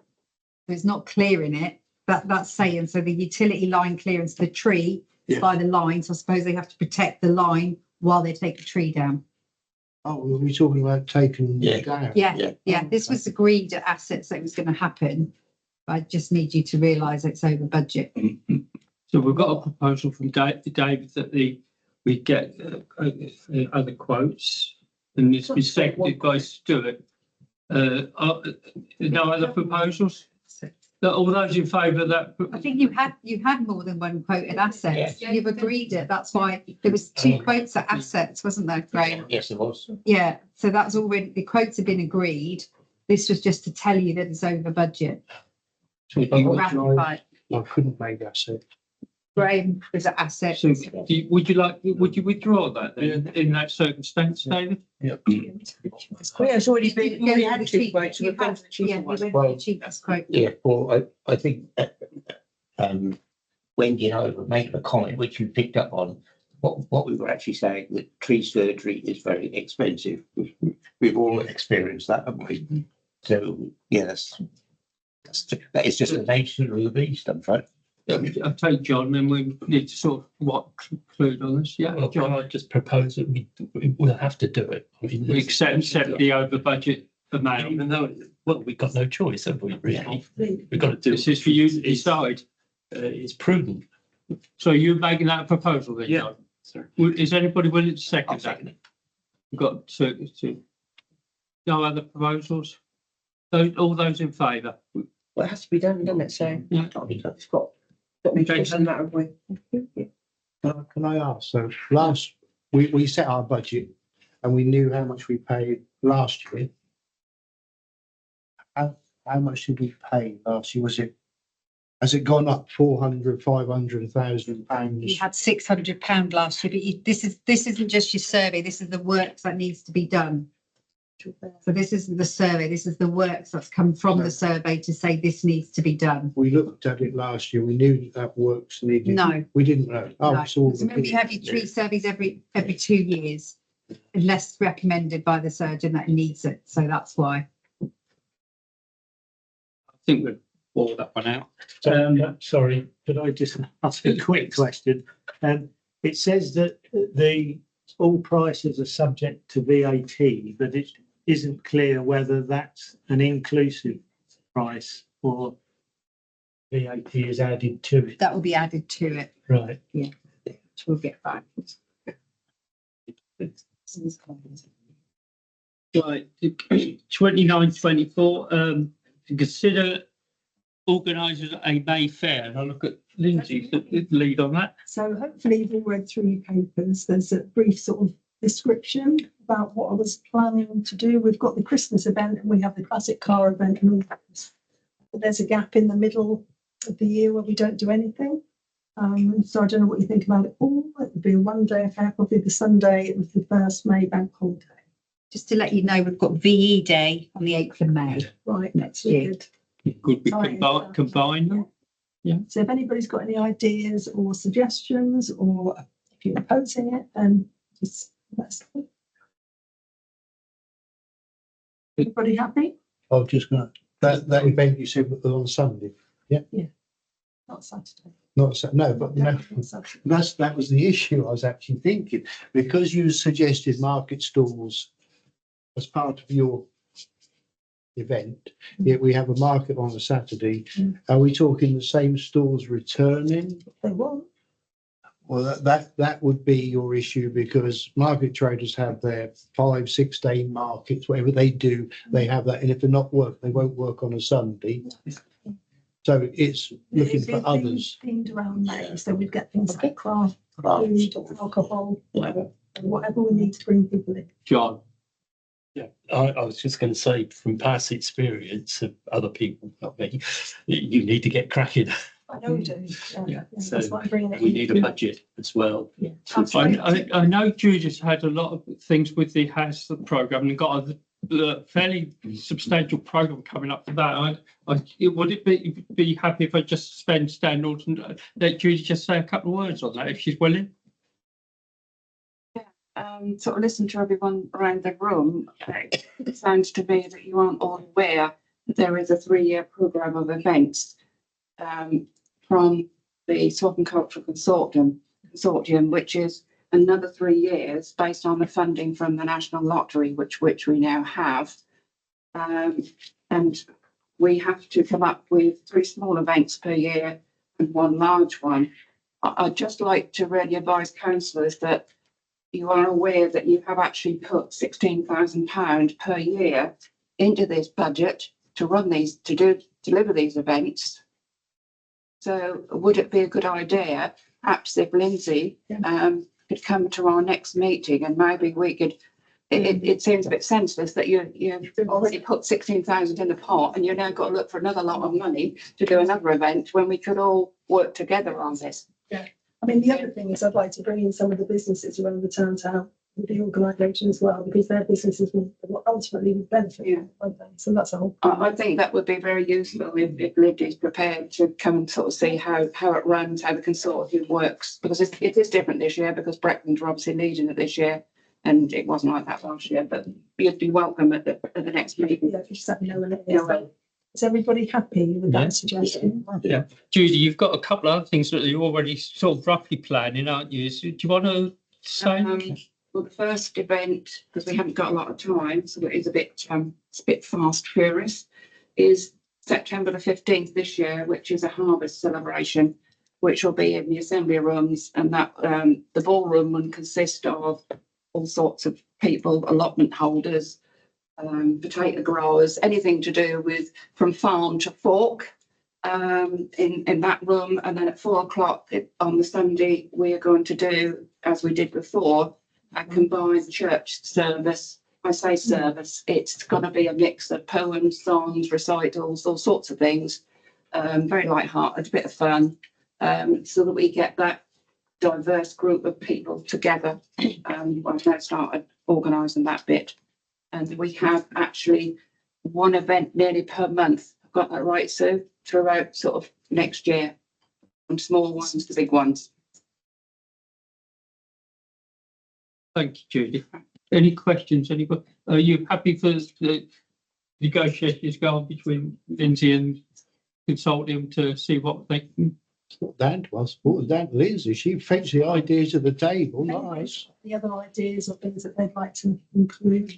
it's not clearing it. That's saying, so the utility line clearance, the tree is by the line. So I suppose they have to protect the line while they take the tree down. Oh, were we talking about taking down? Yeah. This was agreed at assets that it was going to happen. I just need you to realise it's over budget. So we've got a proposal from David that we get other quotes, and it's been seconded by Stuart. No other proposals? All those in favour of that? I think you had more than one quote at assets. You've agreed it. That's why there was 2 quotes at assets, wasn't there, Graham? Yes, it was. Yeah, so that's already, the quotes have been agreed. This was just to tell you that it's over budget. Ratified. I couldn't make that so. Graham is an asset. So would you withdraw that then in that circumstance, David? Well, it's already been, we had two quotes, we've gone for the cheaper Yeah, one. we went Well, for the cheapest quote. Yeah, well, I think Wendy and I were making a comment which you picked up on. What we were actually saying, that tree surgery is very expensive. We've all experienced that, haven't we? So, yes, that is just the nature of the beast, I'm afraid. I'll take John, and we need to sort of conclude on this. Yeah, Well, John, I just propose that we'll have to do it. I mean, we accept the over budget amount. even though, well, we've got no choice, have we, really? We've got to do. This is for you to decide. It's prudent. So you're making that a proposal then, Yeah. John? Sorry. Is anybody willing to I'll second that? second it. We've got two. No other proposals? All those in favour? Well, it has to be done, doesn't it? So Yeah. it's got me to do that, have we? Can I ask, so we set our budget and we knew how much we paid last year. How much did we pay last year? Has it gone up 400, 500, You £1,000? had £600 last year, but this isn't just your survey, this is the works that needs to be done. So this isn't the survey, this is the works that's come from the survey to say this needs to be done. We looked at it last year, we knew that works needed. No. We didn't know. Oh, No. it's all. So remember, you have your tree surveys every 2 years, unless recommended by the surgeon that it needs it, so that's why. I think we'll bore that one out. Sorry, could I just ask a quick question? It says that all prices are subject to VAT, but it isn't clear whether that's an inclusive price or VAT is added to it. That will be added to it, Right. so we'll get back. Right, 29-24, to consider organising a May fair, and I look at Lindsay, the lead on that. So hopefully you've all read through your papers. There's a brief sort of description about what I was planning to do. We've got the Christmas event and we have the classic car event and all that. But there's a gap in the middle of the year where we don't do anything. So I don't know what you think about it all. It would be a one-day affair, probably the Sunday of the 1st May bank holiday. Just to let you know, we've got VE Day on the 8th of May. Right, Next year. good. Could we Exciting combine them? So if anybody's got any ideas or suggestions, or if you're opposing it, then just let's. Everybody happy? I was just gonna, that event you said was on Sunday, Not Saturday. not Sa- no, but no. Not Saturday. That was the issue I was actually thinking, because you suggested market stalls as part of your event, yet we have a market on a Saturday. Are we talking the same stalls returning? They won't. Well, that would be your issue, because market traders have their 5-6 day markets, whatever they do, they have that, and if they're not working, they won't work on a Sunday. So it's looking It'd be for others. themed around May, so we'd get things like craft, food, alcohol, whatever we need to bring people in. John, Yeah, I was just going to say, from past experience of other people, not me, you need to get cracking. I know we do. Yeah, so That's why I'm bringing it. We in. need a budget as well. Yeah. I know Judith had a lot of things with the house programme and got a fairly substantial programme coming up for that. Would it be happy if I just spend standard and let Judith just say a couple of words on that if she's willing? Sort of listen to everyone around the room. It sounds to me that you aren't all aware that there is a 3-year programme of events from the Swaffham Cultural Consortium, which is another 3 years based on the funding from the National Lottery, which we now have. And we have to come up with 3 small events per year and 1 large one. I'd just like to really advise councillors that you are aware that you have actually put £16,000 per year into this budget to run these, deliver these events. So would it be a good idea, perhaps if Lindsay could come to our next meeting and maybe we could it seems a bit senseless that you've already put 16,000 in the pot and you've now got to look for another lot of money to do another event when we could all work together on this. I mean, the other thing is I'd like to bring in some of the businesses around the town to help with the organisation as well, because their businesses will ultimately benefit. Yeah. Won't they? So that's a whole. I think that would be very useful if Liv is prepared to come and sort of see how it runs, how the consortium works, because it is different this year because Breckland are obviously leading it this year. And it wasn't like that last year, but you'd be welcome at the next meeting. Yeah, if you just let me know when it Yeah, is. well. Is everybody happy with Yeah. that suggestion? Yeah. Judy, you've got a couple of other things that you're already sort of roughly planning, aren't you? So do you want to say? Well, the first event, because we haven't got a lot of time, so it is a bit fast furious, is September the 15th this year, which is a harvest celebration, which will be in the assembly rooms, and that the ballroom will consist of all sorts of people, allotment holders, potato growers, anything to do with from farm to fork in that room. And then at 4 o'clock on the Sunday, we are going to do, as we did before, a combined church service. I say service, it's going to be a mix of poems, songs, recitals, all sorts of things. Very light-hearted, a bit of fun, so that we get that diverse group of people together. I've now started organising that bit, and we have actually one event nearly per month. I've got that right, Sue, throughout sort of next year, from small ones to big ones. Thank you, Judy. Any questions? Are you happy for the negotiations go on between Lindsay and consortium to see what they can? Put that to us, put that to Lindsay, she fetched the ideas to the table, nice. The other ideas or things that they'd like to include.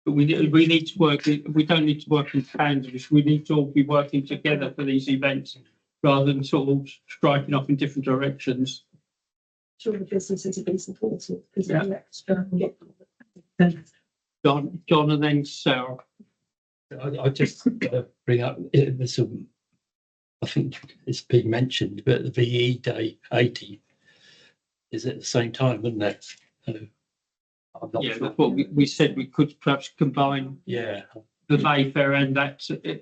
But we need to work. We don't need to work in tandem. We need to all be working together for these events, rather than sort of striking off in different directions. Sure, the businesses have been supportive because Yeah. of the extra. John and then Sarah. I just bring up this. I think it's been mentioned, but the VE Day 80 is at the same time, isn't it? I'm not Yeah, sure. that's what we said. We could perhaps combine Yeah, the Mayfair and that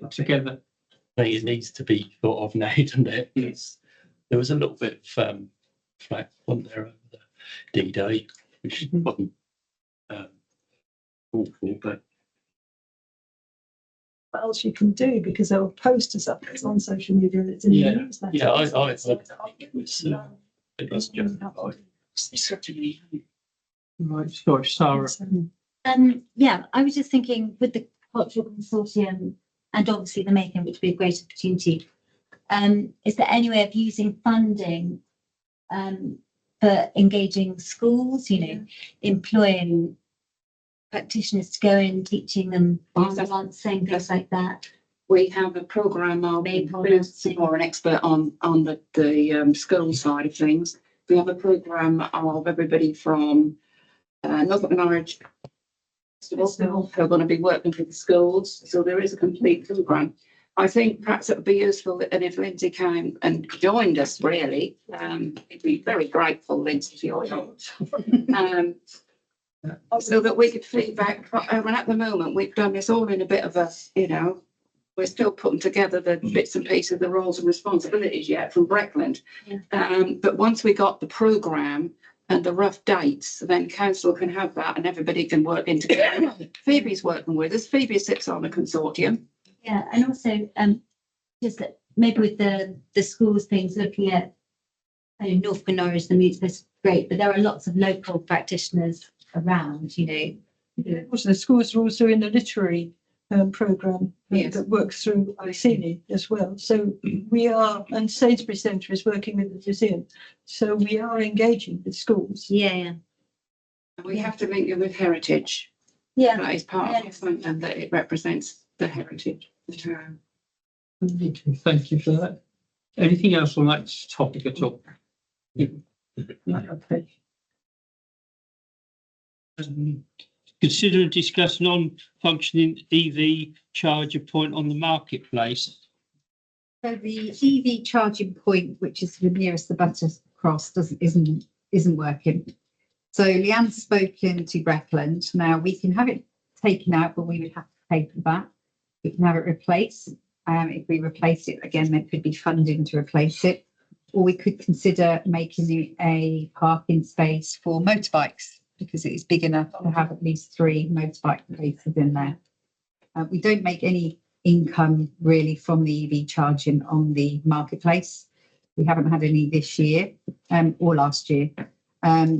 together. I think it needs to be thought of now, doesn't it? It's, there was a little bit of flack on there over the D-Day, which wasn't awful, but What else you can do, because there were posters up, it's on social media and it's in the Yeah. newsletter. Yeah, I think it was justified. Right, sorry, Sarah. Yeah, I was just thinking with the cultural consortium and obviously the making, which would be a great opportunity. Is there any way of using funding for engaging schools, employing practitioners to go in, teaching them dancing, things like that? We have a programme of Lucy's more an expert on the school side of things. We have a programme of everybody from Norfolk and Norwich Festival who are going to be working with the schools. So there is a complete programme. I think perhaps it would be useful and if Lindsay came and joined us, really, we'd be very grateful, Lindsay, for your help. So that we could feedback. And at the moment, we've done this all in a bit of a, we're still putting together the bits and pieces of the roles and responsibilities yet from Breckland. But once we got the programme and the rough dates, then council can have that and everybody can work in together. Phoebe's working with us. Phoebe sits on the consortium. Yeah, and also just that maybe with the schools things, looking at Norfolk and Norwich, the Mutes, that's great, but there are lots of local practitioners around, Also, the schools are also in the literary programme Yes. that works through ICINI as well. So we are, and Sainsbury Centre is working with the museum. So we are engaging with schools. Yeah. We have to link it with heritage. Yeah. That is part of the funding that it represents the heritage. Thank you for that. Anything else on that topic at all? Okay. Consider and discuss non-functioning EV charger point on the marketplace. So the EV charging point, which is the nearest the Buttercross, isn't working. So Leanne's spoken to Breckland. Now we can have it taken out, but we would have to pay for that. We can have it replaced. If we replace it again, there could be funding to replace it. Or we could consider making it a parking space for motorbikes because it is big enough to have at least 3 motorbike places in there. We don't make any income really from the EV charging on the marketplace. We haven't had any this year or last year.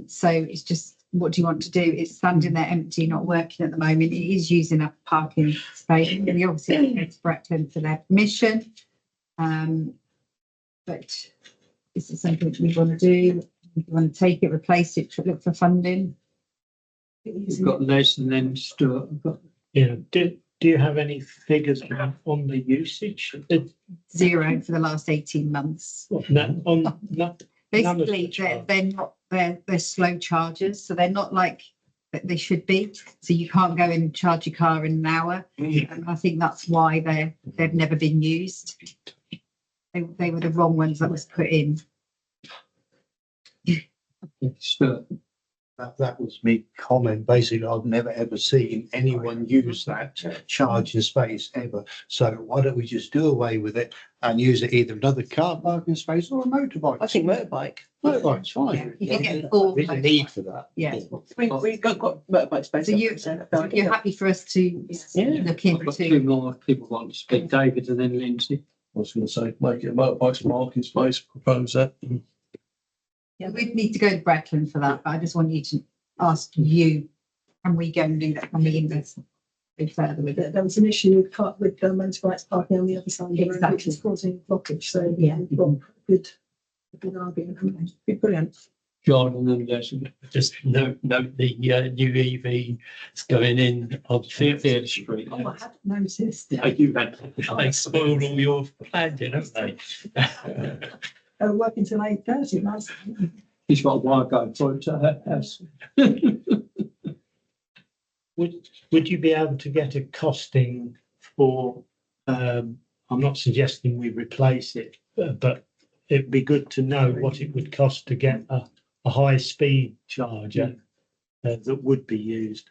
So it's just, what do you want to do? It's standing there empty, not working at the moment. It is using a parking space. We obviously have to go to Breckland for their permission. But this is something we want to do. We want to take it, replace it, look for funding. We've got Les and then Stuart. We've got- Yeah, do you have any figures on the usage? 0 for the last 18 months. No, on, no, none of the Basically, charge. they're not, they're slow chargers, so they're not like that they should be. So you can't go and charge your car in an hour. And I think that's why they've never been used. They were the wrong ones that was put in. Stuart. That was me comment. Basically, I've never ever seen anyone use that charging space ever. So why don't we just do away with it and use it either another car parking space or a motorbike? I think motorbike. Motorbike's fine. You can get 4. There's a need for that. Yeah. We've got motorbike space. So you're happy for us to look I've got 2 into? more people want to speak, David and then Lindsay. I was going to say, make it a motorbike parking space, propose that. Yeah, we'd need to go to Breckland for that, but I just want you to ask you, can we go and do that? Can we invest a bit further with it? There was an issue with motorbikes parking on the other side of the road, which Exactly. was causing blockage. So Yeah. we've got a good argument. haven't we? Brilliant. John and then Les. Just note the new EV is going in on Theatre Street. Oh, I hadn't noticed. You had. They spoiled all your planning, haven't they? Working till 8:30 last night. He's got a wire going through to her house. Would you be able to get a costing for, I'm not suggesting we replace it, but it'd be good to know what it would cost to get a high speed charger that would be used.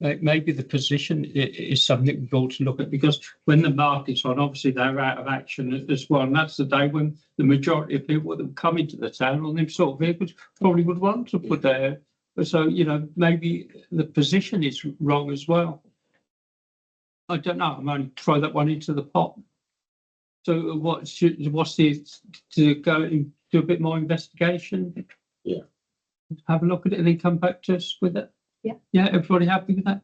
Maybe the position is something we've got to look at, because when the market's on, obviously they're out of action as well. And that's the day when the majority of people that come into the town on them sort of vehicles probably would want to put there. So, maybe the position is wrong as well. I don't know. I'm only throw that one into the pot. So what's to go and do a bit more investigation? Yeah. Have a look at it and then come back to us with it. Yeah. Yeah, everybody happy with that?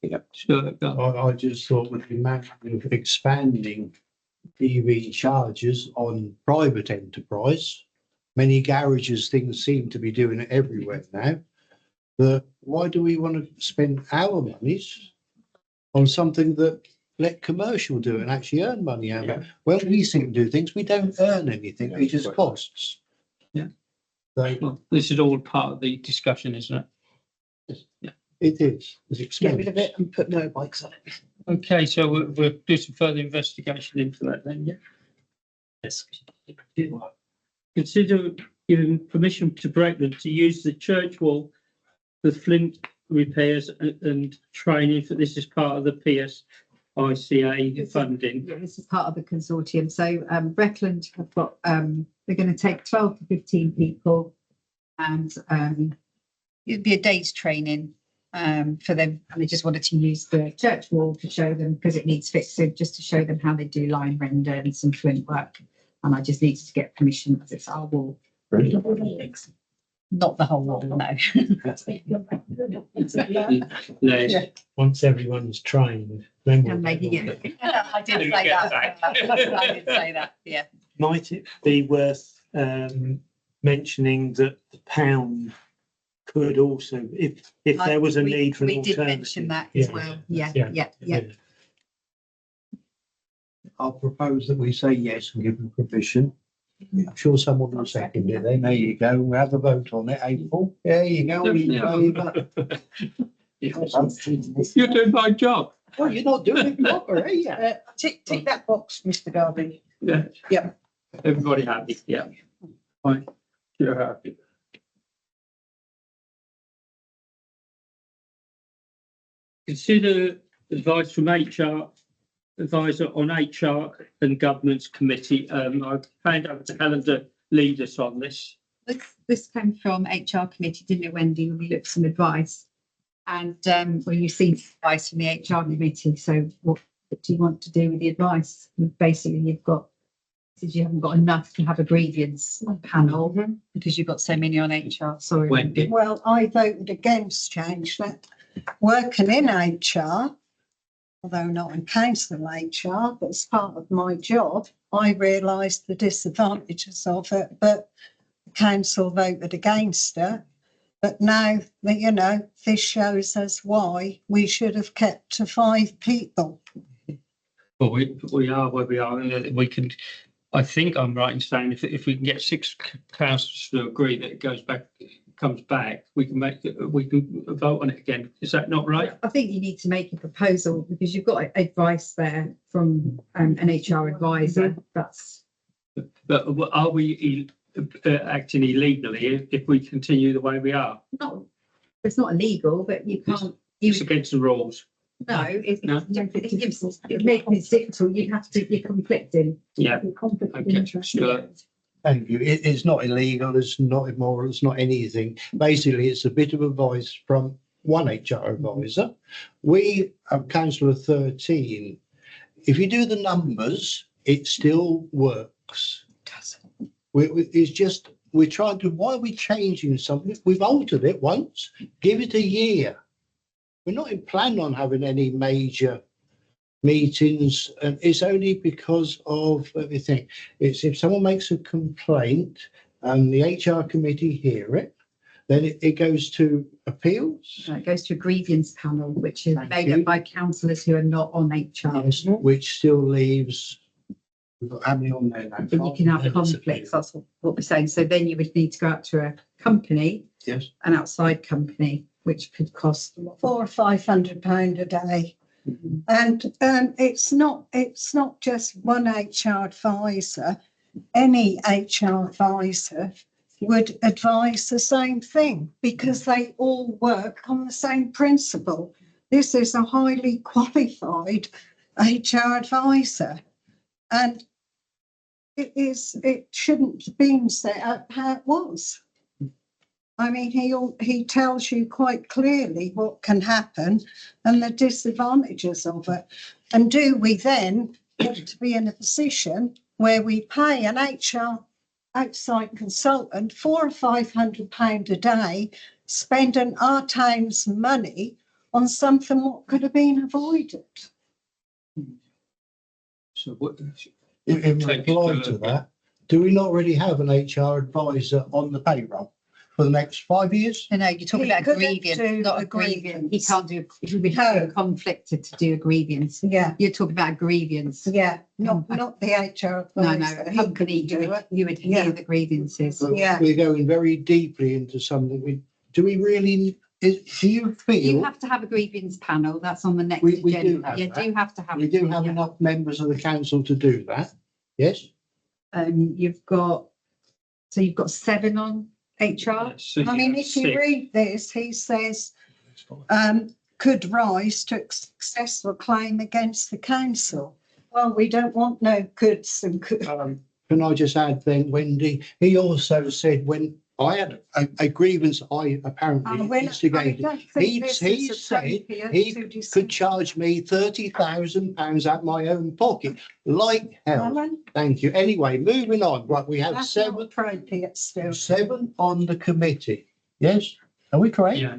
Yeah. Sure. Go. I just thought with the amount of expanding EV chargers on private enterprise, many garages, things seem to be doing it everywhere now. But why do we want to spend our monies on something that let commercial do it and actually earn money out of it? When we seem to do things, we don't earn anything, it just costs. Yeah. So Well, this is all part of the discussion, isn't it? it is, it's Get rid of expensive. it and put motorbikes on it. Okay, so we'll do some further investigation into that then, yeah? Yes. Consider giving permission to Breckland to use the church wall for Flint repairs and training, for this is part of the PSICA funding. Yeah, this is part of the consortium. So Breckland have got, they're going to take 12 to 15 people and it'd be a day's training for them. And they just wanted to use the church wall to show them, because it needs fixing, just to show them how they do line render and some flint work. And I just needed to get permission because it's our wall. Not the whole wall, no. Les. Once everyone's trained, then And making we'll. it. I did say that. I did say that, yeah. Might it be worth mentioning that the pound could also, if there was a We- need for an We did alternative? mention that as Yeah. well. Yeah, Yeah. yeah. I'll propose that we say yes and give them permission. I'm sure someone will second it then. There you go. We'll have a vote on it, April. There you go. All in favour. You're doing my job. Well, you're not doing it proper, are you? Tick that box, Mr. Garvey. Yeah. Yeah. Everybody happy, yeah. Fine. You're happy. Consider advice from HR advisor on HR and governance committee. I've found over to Helen to lead us on this. This came from HR committee, didn't it, Wendy? When we looked for some advice. And well, you've seen advice from the HR committee. So what do you want to do with the advice? Basically, you haven't got enough to have a grievance panel because you've got so many on HR. Sorry, Wendy. Well, I voted against change that. Working in HR, although not in council HR, but as part of my job, I realised the disadvantages of it, but the council voted against it. But now that, you know, this shows us why we should have kept to 5 people. Well, we are where we are, and we can. I think I'm right in saying if we can get 6 councillors to agree that it comes back, we can vote on it again. Is that not right? I think you need to make a proposal because you've got advice there from an HR advisor. That's. But are we acting illegally if we continue the way we are? Not, it's not illegal, but you can't. It's against the rules. No, it makes it difficult. You're conflicting. Yeah. You're conflicting Okay. interests. Sure. Thank you. It's not illegal, it's not immoral, it's not anything. Basically, it's a bit of advice from one HR advisor. We have councillor 13. If you do the numbers, it still works. It's just, we're trying to, why are we changing something? We've altered it once, give it a year. We're not in plan on having any major meetings, and it's only because of everything. It's if someone makes a complaint and the HR committee hear it, then it goes to appeals. It goes to a grievance panel, which is Thank made you. up by councillors who are not on HR. Yes, which still leaves, we've got how many on there now? But you can have conflicts, that's what we're saying. So then you would need to go out to a company, Yes. an outside company, which could cost £400 or £500 a day. And it's not just one HR advisor. Any HR advisor would advise the same thing because they all work on the same principle. This is a highly qualified HR advisor, and it shouldn't have been set up how it was. I mean, he tells you quite clearly what can happen and the disadvantages of it. And do we then want to be in a position where we pay an HR outside consultant £400 or £500 a day, spending our town's money on something what could have been avoided? So what? In reply to that, do we not already have an HR advisor on the payroll for the next 5 years? No, you're talking He about couldn't grievance, do not a a grievance. He grievance. can't do, he would be No. conflicted to do a grievance. Yeah, You're talking about a grievance. yeah, not the HR No, advisor. no, a He company, couldn't do it. you would Yeah. hear the grievances. So Yeah. We're going very deeply into something. Do we really, do you You feel have to have a grievance panel, that's on the next We do agenda. have You that. do have to have. we do have yeah. enough members of the council to do that? Yes? You've got 7 on HR. I mean, if you read this, he says, could rise to a successful claim against the council. Well, we don't want no goods and Can I just add then, Wendy, he also said when I had a grievance I apparently instigated, he said he could charge me £30,000 out my own pocket, like hell. Thank you. Anyway, moving on. Right, we have That's not 7 appropriate still. on the committee. Yes? Are we correct? Yeah.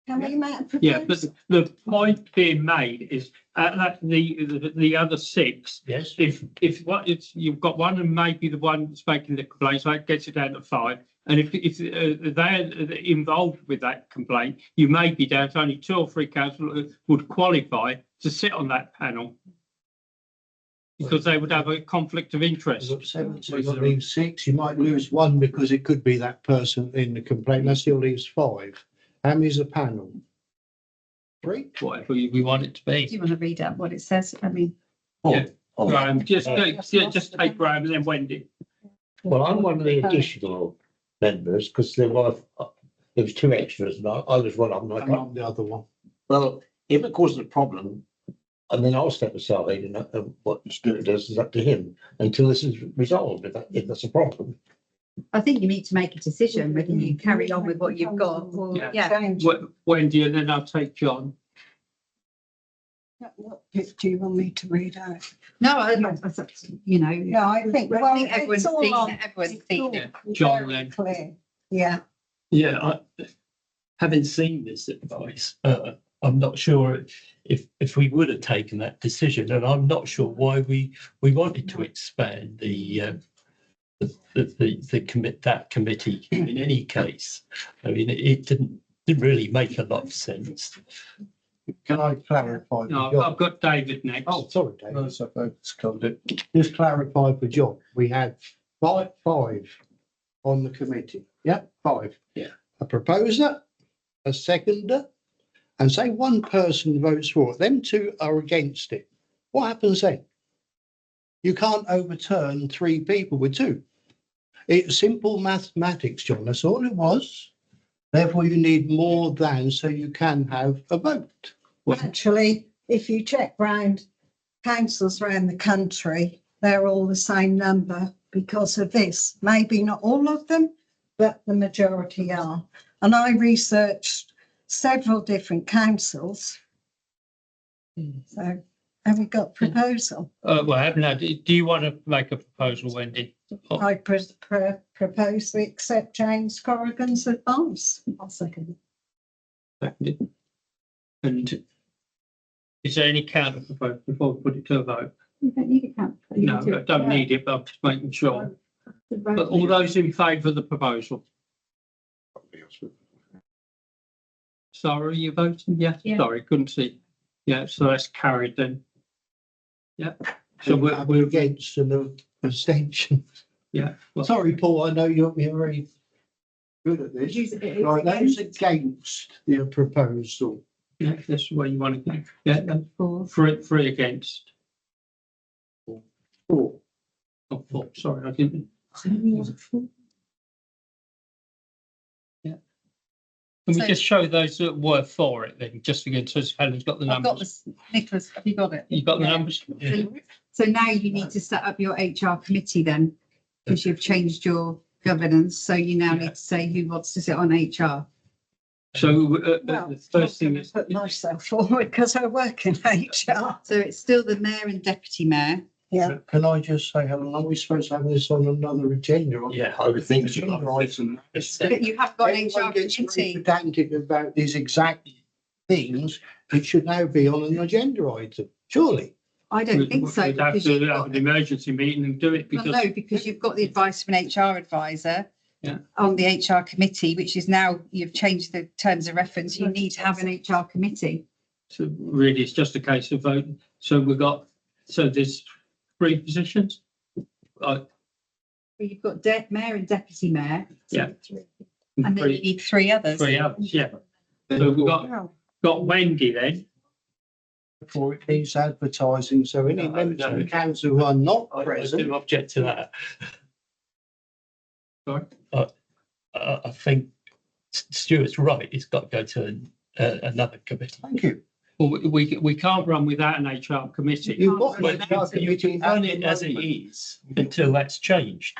Can we make a Yeah, but proposal? the point being made is that the other 6, Yes. if what it's you've got one and maybe the one that's making the complaint, so it gets it down to 5. And if they're involved with that complaint, you may be down to only 2 or 3 councillors would qualify to sit on that panel because they would have a conflict of interest. You've got 7, so you've got to leave 6. You might lose 1 because it could be that person in the complaint. That still leaves 5. How many is the panel? 3? Whatever we want it to Do be. you want to read out what it says? I mean, Yeah. Graham, just take Graham and then Wendy. Well, I'm one of the additional members because there was 2 extras and I was one of them. I And can't- I'm the other one. Well, if it causes a problem, and then I'll step aside and what Stuart does is up to him until this is resolved, if that's a problem. I think you need to make a decision whether you carry on with what you've got or, yeah. Wendy, and then I'll take John. What bit do you want me to read out? No, you know. Yeah, I think, I well, think everyone's it's all seen on. it, everyone's it's seen all it. John, very then. Clear, yeah. Yeah, having seen this advice, I'm not sure if we would have taken that decision, and I'm not sure why we wanted to expand the committee in any case. I mean, it didn't really make a lot of sense. Can I clarify? No, for John? I've got David next. Oh, sorry, David. No, it's okay, it's covered it. Just clarify for John, we had five on the committee. Yeah, 5. Yeah. A proposer, a seconder, and say one person votes for it, them 2 are against it. What happens then? You can't overturn 3 people with 2. It's simple mathematics, John. That's all it was. Therefore, you need more than so you can have a vote. Actually, if you check round councils around the country, they're all the same number because of this. Maybe not all of them, but the majority are. And I researched several different councils. So have we got proposal? Well, I haven't had, do you want to make a proposal, Wendy? I propose we accept James Corrigan's advice. I'll second it. Seconded. And is there any counter proposal before we put it to a vote? You don't need a count. No, I don't need it, but I'm just making sure. But all those in favour of the proposal? Sorry, you voting? Yeah, Yeah. sorry, couldn't see. Yeah, so that's carried then. Yeah, so So we're, we're against an abstention. yeah. Well, Sorry, Paul, I know you're very good at this. Right, those against the proposal. yeah, that's where you want to go. Yeah, that's three against. 4. Oh, 4, sorry, I didn't. Yeah. Can we So- just show those that were for it then, just again, so Helen's got the I've got numbers? this, Nicholas, have you got it? You've got the Yeah. numbers? So now you need to set up your HR committee then, because you've changed your governance, so you now need to say who wants to sit on HR. So Well, the first thing is, put myself forward because I work in HR. So it's still the mayor and deputy mayor. Yeah. Can I just say, Helen, are we supposed to have this on another agenda? Yeah, I would think so. Agenda item? But you have got an Everyone HR gets very committee. pedantic about these exact things. It should now be on an agenda item, surely. I don't think so. we'd have because to you've have got- an emergency meeting and do it Well, because. no, because you've got the advice of an HR advisor. Yeah. On the HR committee, which is now, you've changed the terms of reference, you need to have an HR committee. So really, it's just a case of voting. So so there's 3 positions. Well, you've got mayor and deputy mayor. Yeah. And then you need 3 others. 3 others, yeah. So we've got Wendy then. For it needs advertising, so any No, members of no. the council who are not I present. do object to that. Sorry? I think Stuart's right. It's got to go to another committee. Thank you. Well, we can't run without an HR committee. You've got Well, the HR you committee can run at it the as it moment. is until that's changed,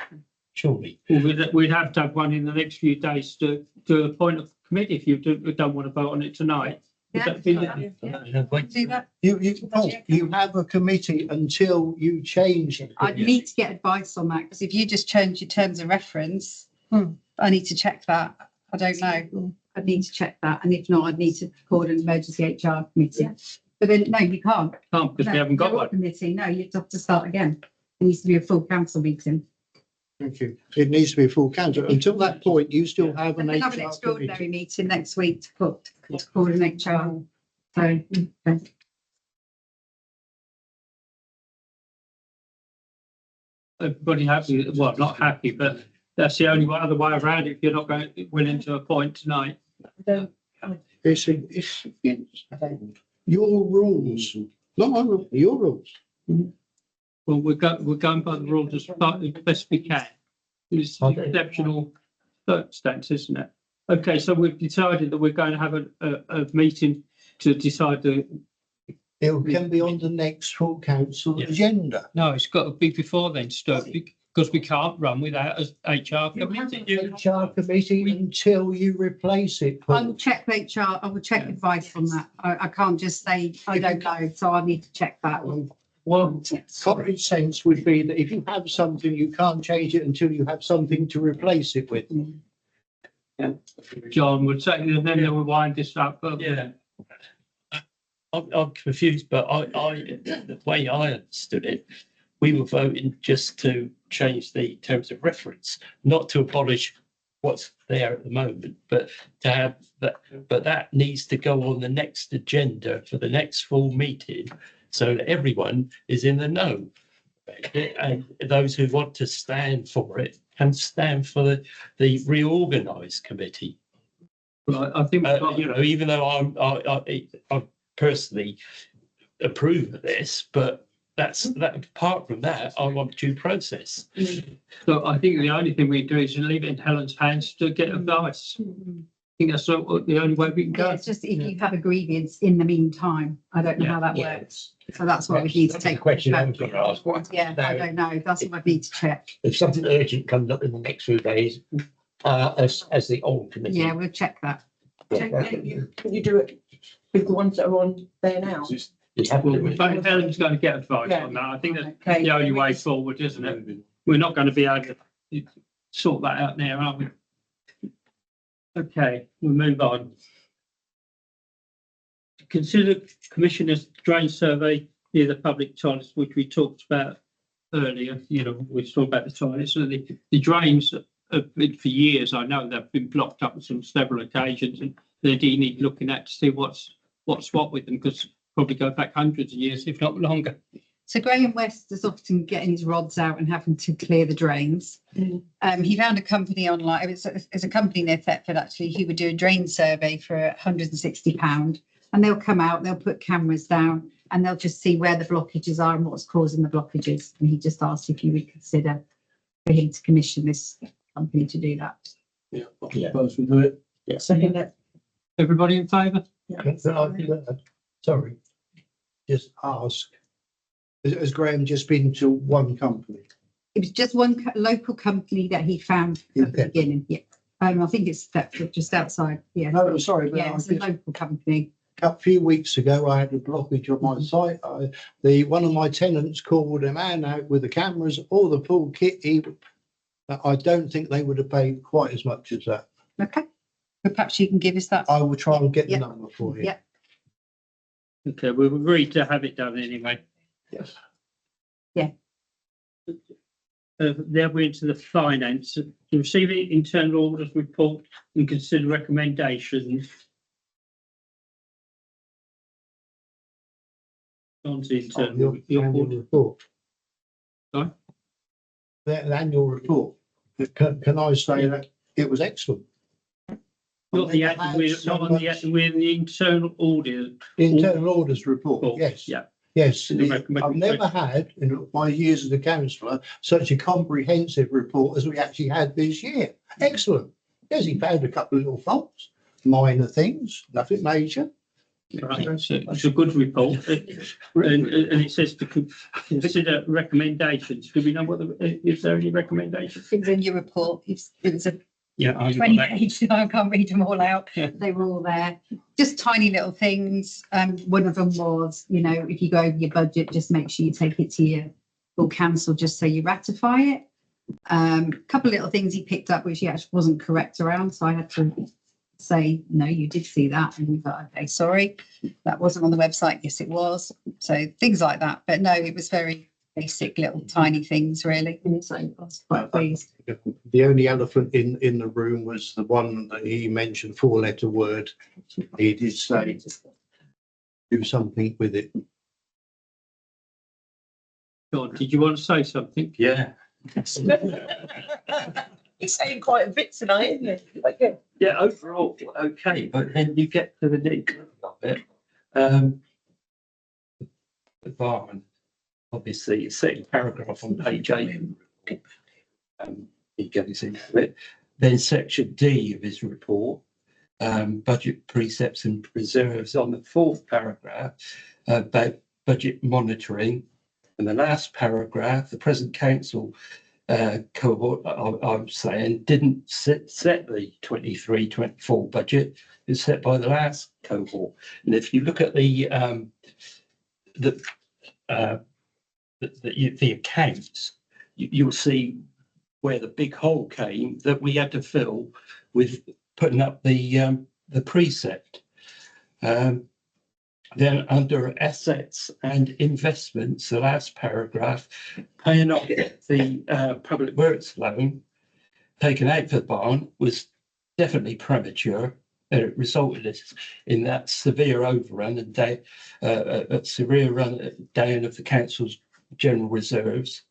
surely. Well, we'd have to have one in the next few days to appoint a committee if you don't want to vote on it tonight. Would that be- Wait, Do that. You have a committee until you change it. I'd need to get advice on that, because if you just change your terms of reference, I need to check that. I don't know. I'd need to check that, and if not, I'd need to call an emergency HR committee. But then, no, you can't. Can't because we No, haven't got you're a one. Committee, no, you'd have to start again. It needs to be a full council meeting. Thank you. It needs to be a full council. Until that point, you still have We an can have an HR extraordinary committee. meeting next week to call an HR. So, okay. Everybody happy? Well, not happy, but that's the only other way around it if you're not willing to appoint tonight. It's against your rules, not my rules, your rules. Well, we're going by the rules as best we can. It's an exceptional circumstance, isn't it? Okay, so we've decided that we're going to have a meeting to decide the, It can be on the next full council agenda. no, it's got to be before then, Stuart, because we can't run without a HR committee. HR committee until you replace it. I will check HR, I will check advice on that. I can't just say, I don't know, so I need to check that. Well, common sense would be that if you have something, you can't change it until you have something to replace it with. John would say, and then they will wind this up. Yeah. I'm confused, but the way I understood it, we were voting just to change the terms of reference, not to abolish what's there at the moment, but to have that, but that needs to go on the next agenda for the next full meeting so that everyone is in the know. And those who want to stand for it can stand for the reorganised committee. Right, I think, You know, even though I personally approve of this, but apart from that, I want due process. so I think the only thing we do is leave it in Helen's hands to get advice. I think that's the only way we can Yeah, go. it's just if you have a grievance in the meantime, I don't know how that works. So that's what we need to That's the take. question I'm going to ask. Yeah, I don't know. That's what I need to check. If something urgent comes up in the next few days, as the old committee. Yeah, we'll check that. Can you do it with the ones that are on there now? You have Well, to- but Helen's going to get advice on that. I think that's Okay. the only way forward, isn't it? We're not going to be able to sort that out now, are we? Okay, we'll move on. Consider Commissioner's drain survey near the public toilets, which we talked about earlier. You know, we talked about the toilets. So the drains have been for years. I know they've been blocked up on several occasions, and they do need looking at to see what's what with them, because probably go back hundreds of years, if not longer. So Graham West is often getting his rods out and having to clear the drains. He found a company online. It's a company near Thetford actually who would do a drain survey for £160, and they'll come out, they'll put cameras down, and they'll just see where the blockages are and what's causing the blockages. And he just asked if you would consider for him to commission this company to do that. Yeah, I suppose we do it. Second that. Everybody in favour? Sorry, just ask. Has Graham just been to one company? It was just one local company that he found at the beginning. Yeah. I think it's Thetford, just outside. Yeah. No, sorry, but Yeah, it's a local company. a few weeks ago, I had a blockage on my site. One of my tenants called a man out with the cameras, all the full kit. I don't think they would have paid quite as much as that. Okay. But perhaps you can give us that. I will try and get the Yeah. number for you. Yeah. Okay, we've agreed to have it done anyway. Yes. Now we're into the finance. To receive the internal audit report and consider recommendations. On to the internal Annual report. Sorry? The annual report. Can I say that it was excellent? Not the we're in the internal audit. Internal orders report, yes. Yeah. Yes, The recommendation. I've never had in my years as a councillor such a comprehensive report as we actually had this year. Excellent. Yes, he found a couple of little faults, minor things, nothing major. Right, so it's a good report, and it says to consider recommendations. Do we know is there any recommendations? It's in your report. It was a Yeah, I've got 20 that. page. I can't read them all out. Yeah. They were all there. Just tiny little things. One of them was, if you go over your budget, just make sure you take it to your full council just so you ratify it. A couple of little things he picked up which he actually wasn't correct around, so I had to say, no, you did see that, and we thought, okay, sorry, that wasn't on the website. Yes, it was. So things like that. But no, it was very basic little tiny things really. So I was quite pleased. The only elephant in the room was the one that he mentioned, 4-letter word. He did say do something with it. John, did you want to say something? Yeah. He's saying quite a bit tonight, isn't he? Quite good. Yeah, overall, okay, but then you get to the nitty of it. The barn, obviously, it's second paragraph on page 8. He goes into it. Then section D of his report, budget precepts and reserves on the fourth paragraph about budget monitoring. And the last paragraph, the present council cohort, I'm saying, didn't set the 23-24 budget. It was set by the last cohort. And if you look at the accounts, you'll see where the big hole came that we had to fill with putting up the precept. Then under assets and investments, the last paragraph, paying off the public works loan taken out for the barn was definitely premature. And it resulted in that severe overrun and severe run down of the council's general reserves.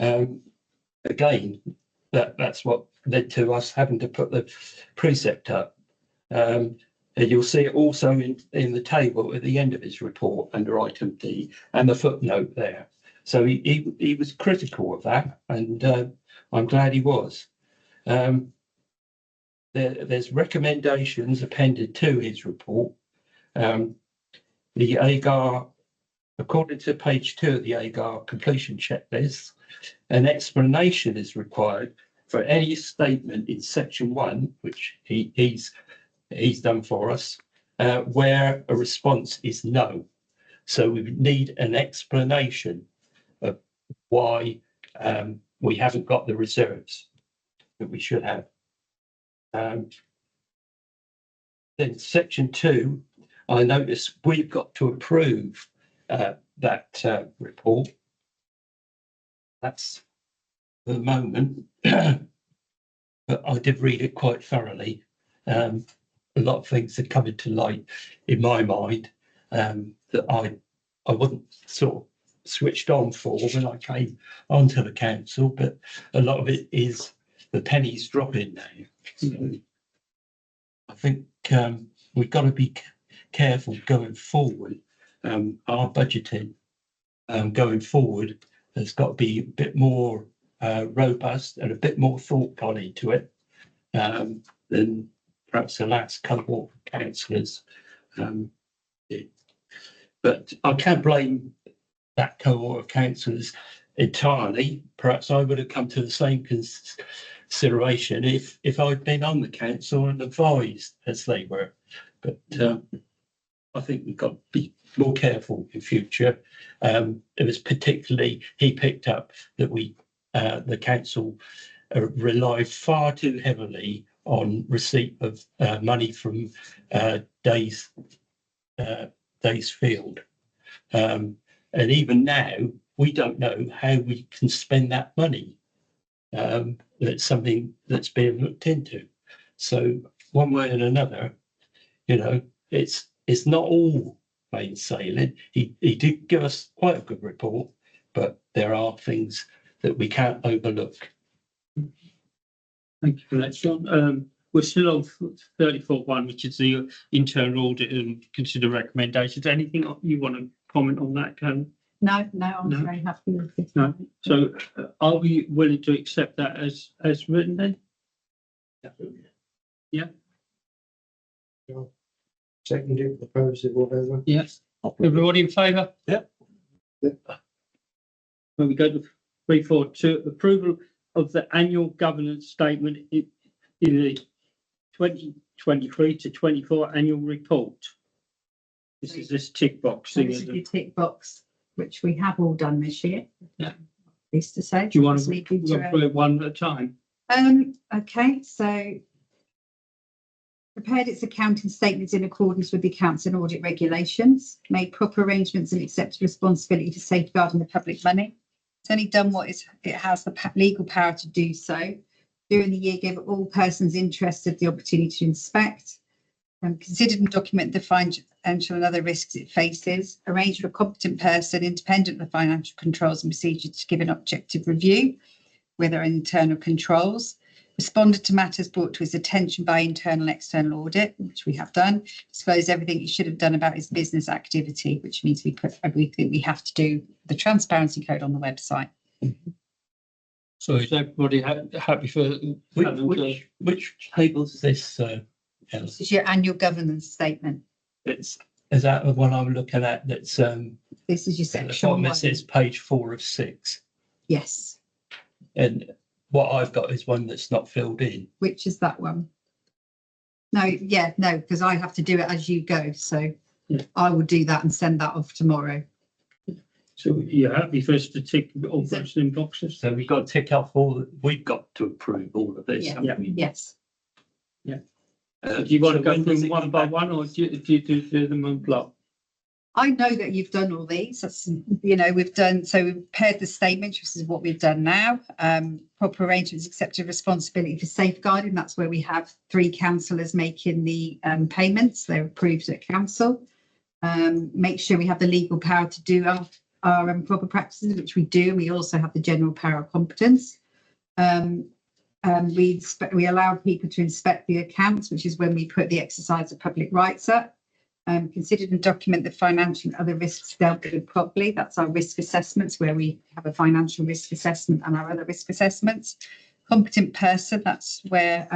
Again, that's what led to us having to put the precept up. And you'll see it also in the table at the end of his report under item D and the footnote there. So he was critical of that, and I'm glad he was. There's recommendations appended to his report. The AGAR, according to page 2 of the AGAR completion checklist, an explanation is required for any statement in section 1, which he's done for us, where a response is no. So we need an explanation of why we haven't got the reserves that we should have. Then section 2, I notice we've got to approve that report. That's the moment, but I did read it quite thoroughly. A lot of things are coming to light in my mind that I wasn't sort of switched on for when I came onto the council, but a lot of it is the pennies dropping now. So I think we've got to be careful going forward. Our budgeting going forward has got to be a bit more robust and a bit more thought gone into it than perhaps the last cohort of councillors. But I can't blame that cohort of councillors entirely. Perhaps I would have come to the same consideration if I'd been on the council and advised as they were. But I think we've got to be more careful in future. It was particularly, he picked up that the council relied far too heavily on receipt of money from Days Field. And even now, we don't know how we can spend that money. That's something that's being looked into. So one way and another, it's not all plain sailing. He did give us quite a good report, but there are things that we can't overlook. Thank you for that, John. We're still on 34.1, which is the internal audit and consider recommendations. Anything you want to comment on that, Karen? No, I'm very happy with it. No. So are we willing to accept that as written then? Yeah. Seconded, proposed, whatever. Yes. Everybody in favour? Yep. When we go to 3.4.2, approval of the annual governance statement in the 2023 to 24 annual report. This is this tick box So thing. this is the tick box, which we have all done this year. Yeah. Pleased to say. Do you want Just to leave you go through it one at a time? Okay, so prepared its accounting statements in accordance with the accounts and audit regulations, made proper arrangements and accepted responsibility for safeguarding the public money. It's only done what it has the legal power to do so. During the year, gave all persons interested the opportunity to inspect, considered and document the financial and other risks it faces, arranged for a competent person independent of the financial controls and procedures to give an objective review with our internal controls, responded to matters brought to his attention by internal and external audit, which we have done, disclosed everything he should have done about his business activity, which means we put everything we have to do, the transparency code on the website. So is everybody happy for Which table is this This is your annual governance statement. Is that the one I'm looking at? That's This is your at the section bottom, one. it says page 4 of 6. Yes, And what I've got is one that's not filled in. which is that one? No, yeah, no, because I have to do it as you go, so Yeah. I will do that and send that off tomorrow. So you're happy for us to tick all those in boxes? So we've got to tick off we've got to approve all of this. Yeah. haven't we? Yes, Do you want to So go when through does them it one come by back? one, or do them in block? I know that you've done all these. That's, we've done, so we've prepared the statement, which is what we've done now. Proper arrangements, accepted responsibility for safeguarding. That's where we have 3 councillors making the payments. They're approved at council. Make sure we have the legal power to do our proper practices, which we do. We also have the general power of competence. We allow people to inspect the accounts, which is when we put the exercise of public rights up. Considered and document the financial and other risks dealt with properly. That's our risk assessments, where we have a financial risk assessment and our other risk assessments. Competent person, that's where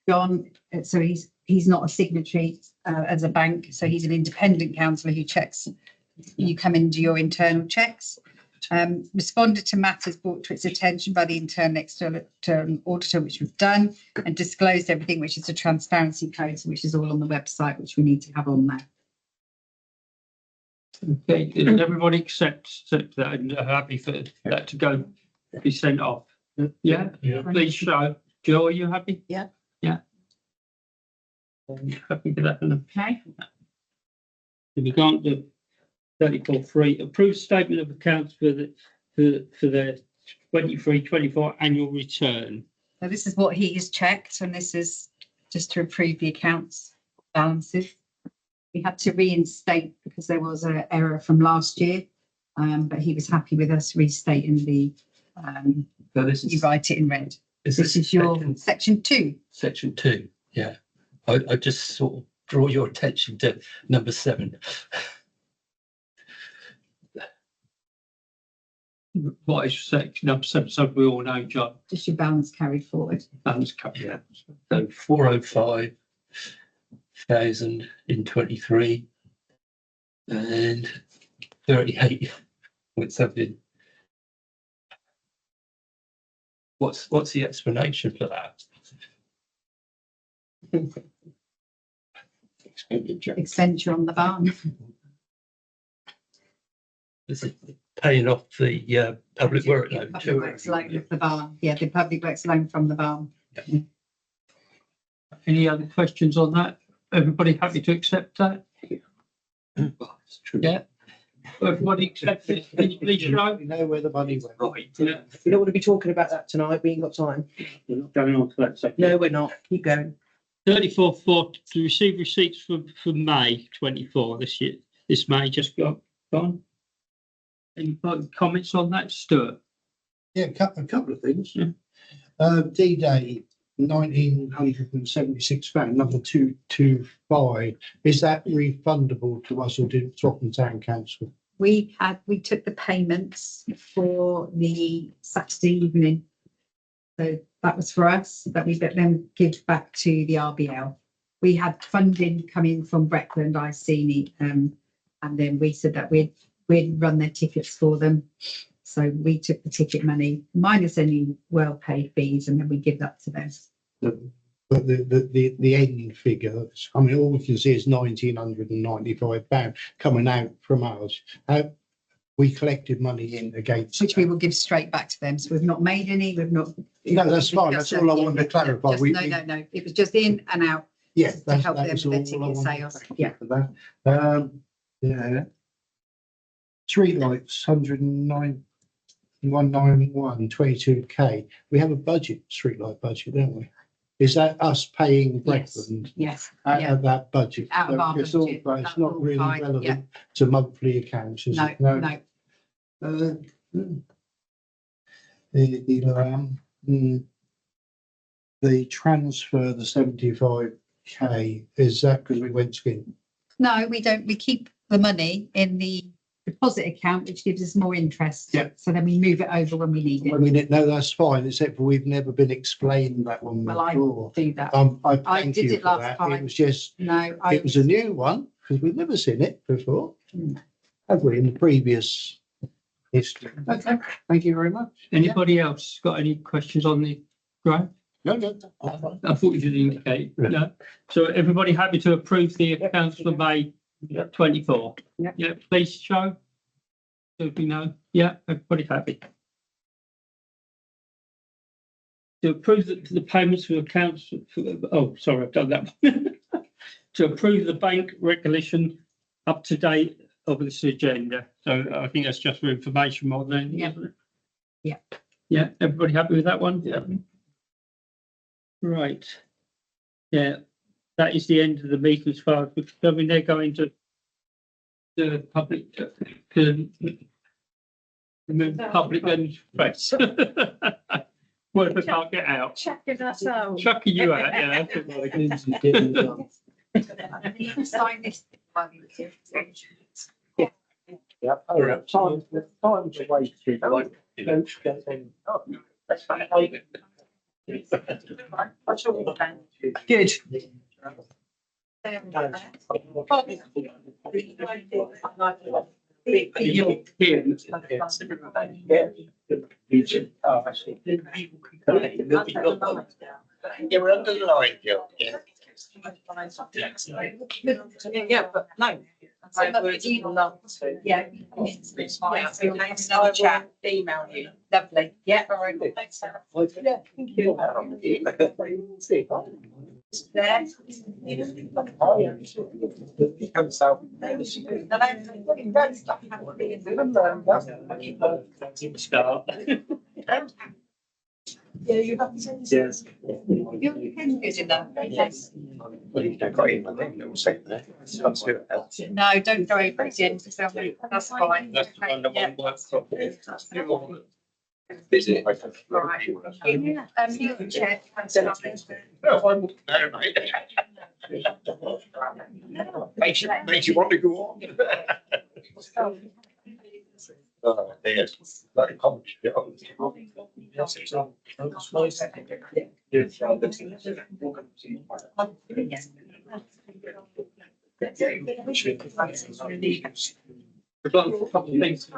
John, so he's not a signatory as a bank, so he's an independent counsellor who checks, you come into your internal checks. Responded to matters brought to its attention by the internal external auditor, which we've done, and disclosed everything, which is a transparency code, which is all on the website, which we need to have on there. Okay, does everybody accept that and are happy for that to go, be sent off? Yeah, Yeah. please show. Joe, are you happy? Yeah. Yeah. Happy with that? Okay. If you can't do 34.3, approved statement of accounts for the 23-24 annual return. So this is what he has checked, and this is just to approve the accounts balances. We had to reinstate because there was an error from last year, but he was happy with us restating the, So this you is, write it in red. is This is your section 2. section 2. Yeah. I just sort of draw your attention to number 7. What is section up, so we all know, John, Just your balance carried forward. that's covered. Yeah. So 405,000 in 23 and 38 with something. What's the explanation for that? Expenditure on the barn. Is it paying off the public work loan? Public works loan of the barn. Yeah, the public works loan from the barn. Any other questions on that? Everybody happy to accept that? Yeah. Everybody accept it? Can you please show? We know where the money went. Right, yeah. We don't want to be talking about that tonight. We ain't got time. We're not going on to that second. No, we're not. Keep going. 34.4 to receive receipts for May 24 this year. This May just gone. Any comments on that, Stuart? Yeah, a couple of things. Yeah. D-Day, £1,976, number 225. Is that refundable to us, or did Throckmorton Town Council? We took the payments for the Saturday evening. So that was for us, that we then give back to the RBL. We had funding coming from Breckland, Iceni, and then we said that we'd run their tickets for them. So we took the ticket money minus any well-paid fees, and then we give that to them. But the end figure, I mean, all we can see is £1,995 coming out from us. We collected money in against. Which we will give straight back to them. So we've not made any, we've not. No, that's fine. That's all I wanted to clarify. Just- No. It was just in and out. Yeah, to that's help them was with their all I ticket wanted. sales. Thank you Yeah. for that. Yeah. Streetlights, 109,191, 22K. We have a budget, streetlight budget, don't we? Is that us paying Yes. Breckland Yes. out Yeah. of that budget? Out of So our it's all- budget. but it's That's not all really fine, yeah. relevant to monthly accounts, is No, it? no. The transfer, the 75K, is that because we went scheme? No, we don't. We keep the money in the deposit account, which gives us more interest. Yeah. So then we move it over when we need I it. mean, no, that's fine, except for we've never been explained that one Well, I before. do that. I I thank did you it for last that. time. It was just, No, it was a new one, because we've never seen it before. Have we, in the previous history? Okay, thank you very much. Anybody else got any questions on the grant? No, no. I thought you did indicate, no. So everybody happy to approve the accounts for May 24? Yeah. Yeah, please show. Do we know? Yeah, everybody happy. To approve the payments for accounts, oh, sorry, I've done that one. To approve the bank regulation up to date of this agenda. So I think that's just for information more than anything, Yeah. isn't it? Yeah. Yeah, everybody happy with that one? Yeah. Right. Yeah, that is the end of the meeting as far as, I mean, they're going to the public, to public and press. Word I can't get out. Checking us out. Chucking you out, yeah. Sign this. Yeah, all right. Time to wait. Don't get them. That's fine. Good. You're here. Yeah, we're under the line, Joe. Yeah. Yeah, but no. Yeah. Another chat, email you. Lovely. Yeah, all right. Thanks, Sarah. Yeah, thank you. There. Comes out. Start. Yeah, you have to. Yes. Your pen is in there. Yes. Well, you've got him, I think, it was second there. No, don't go over it again. That's fine. That's the one that won't work properly. Is it? Right. You can check. No, I'm, no, mate. Makes you want to go on. Oh, there's like a college job. We've got a couple of things.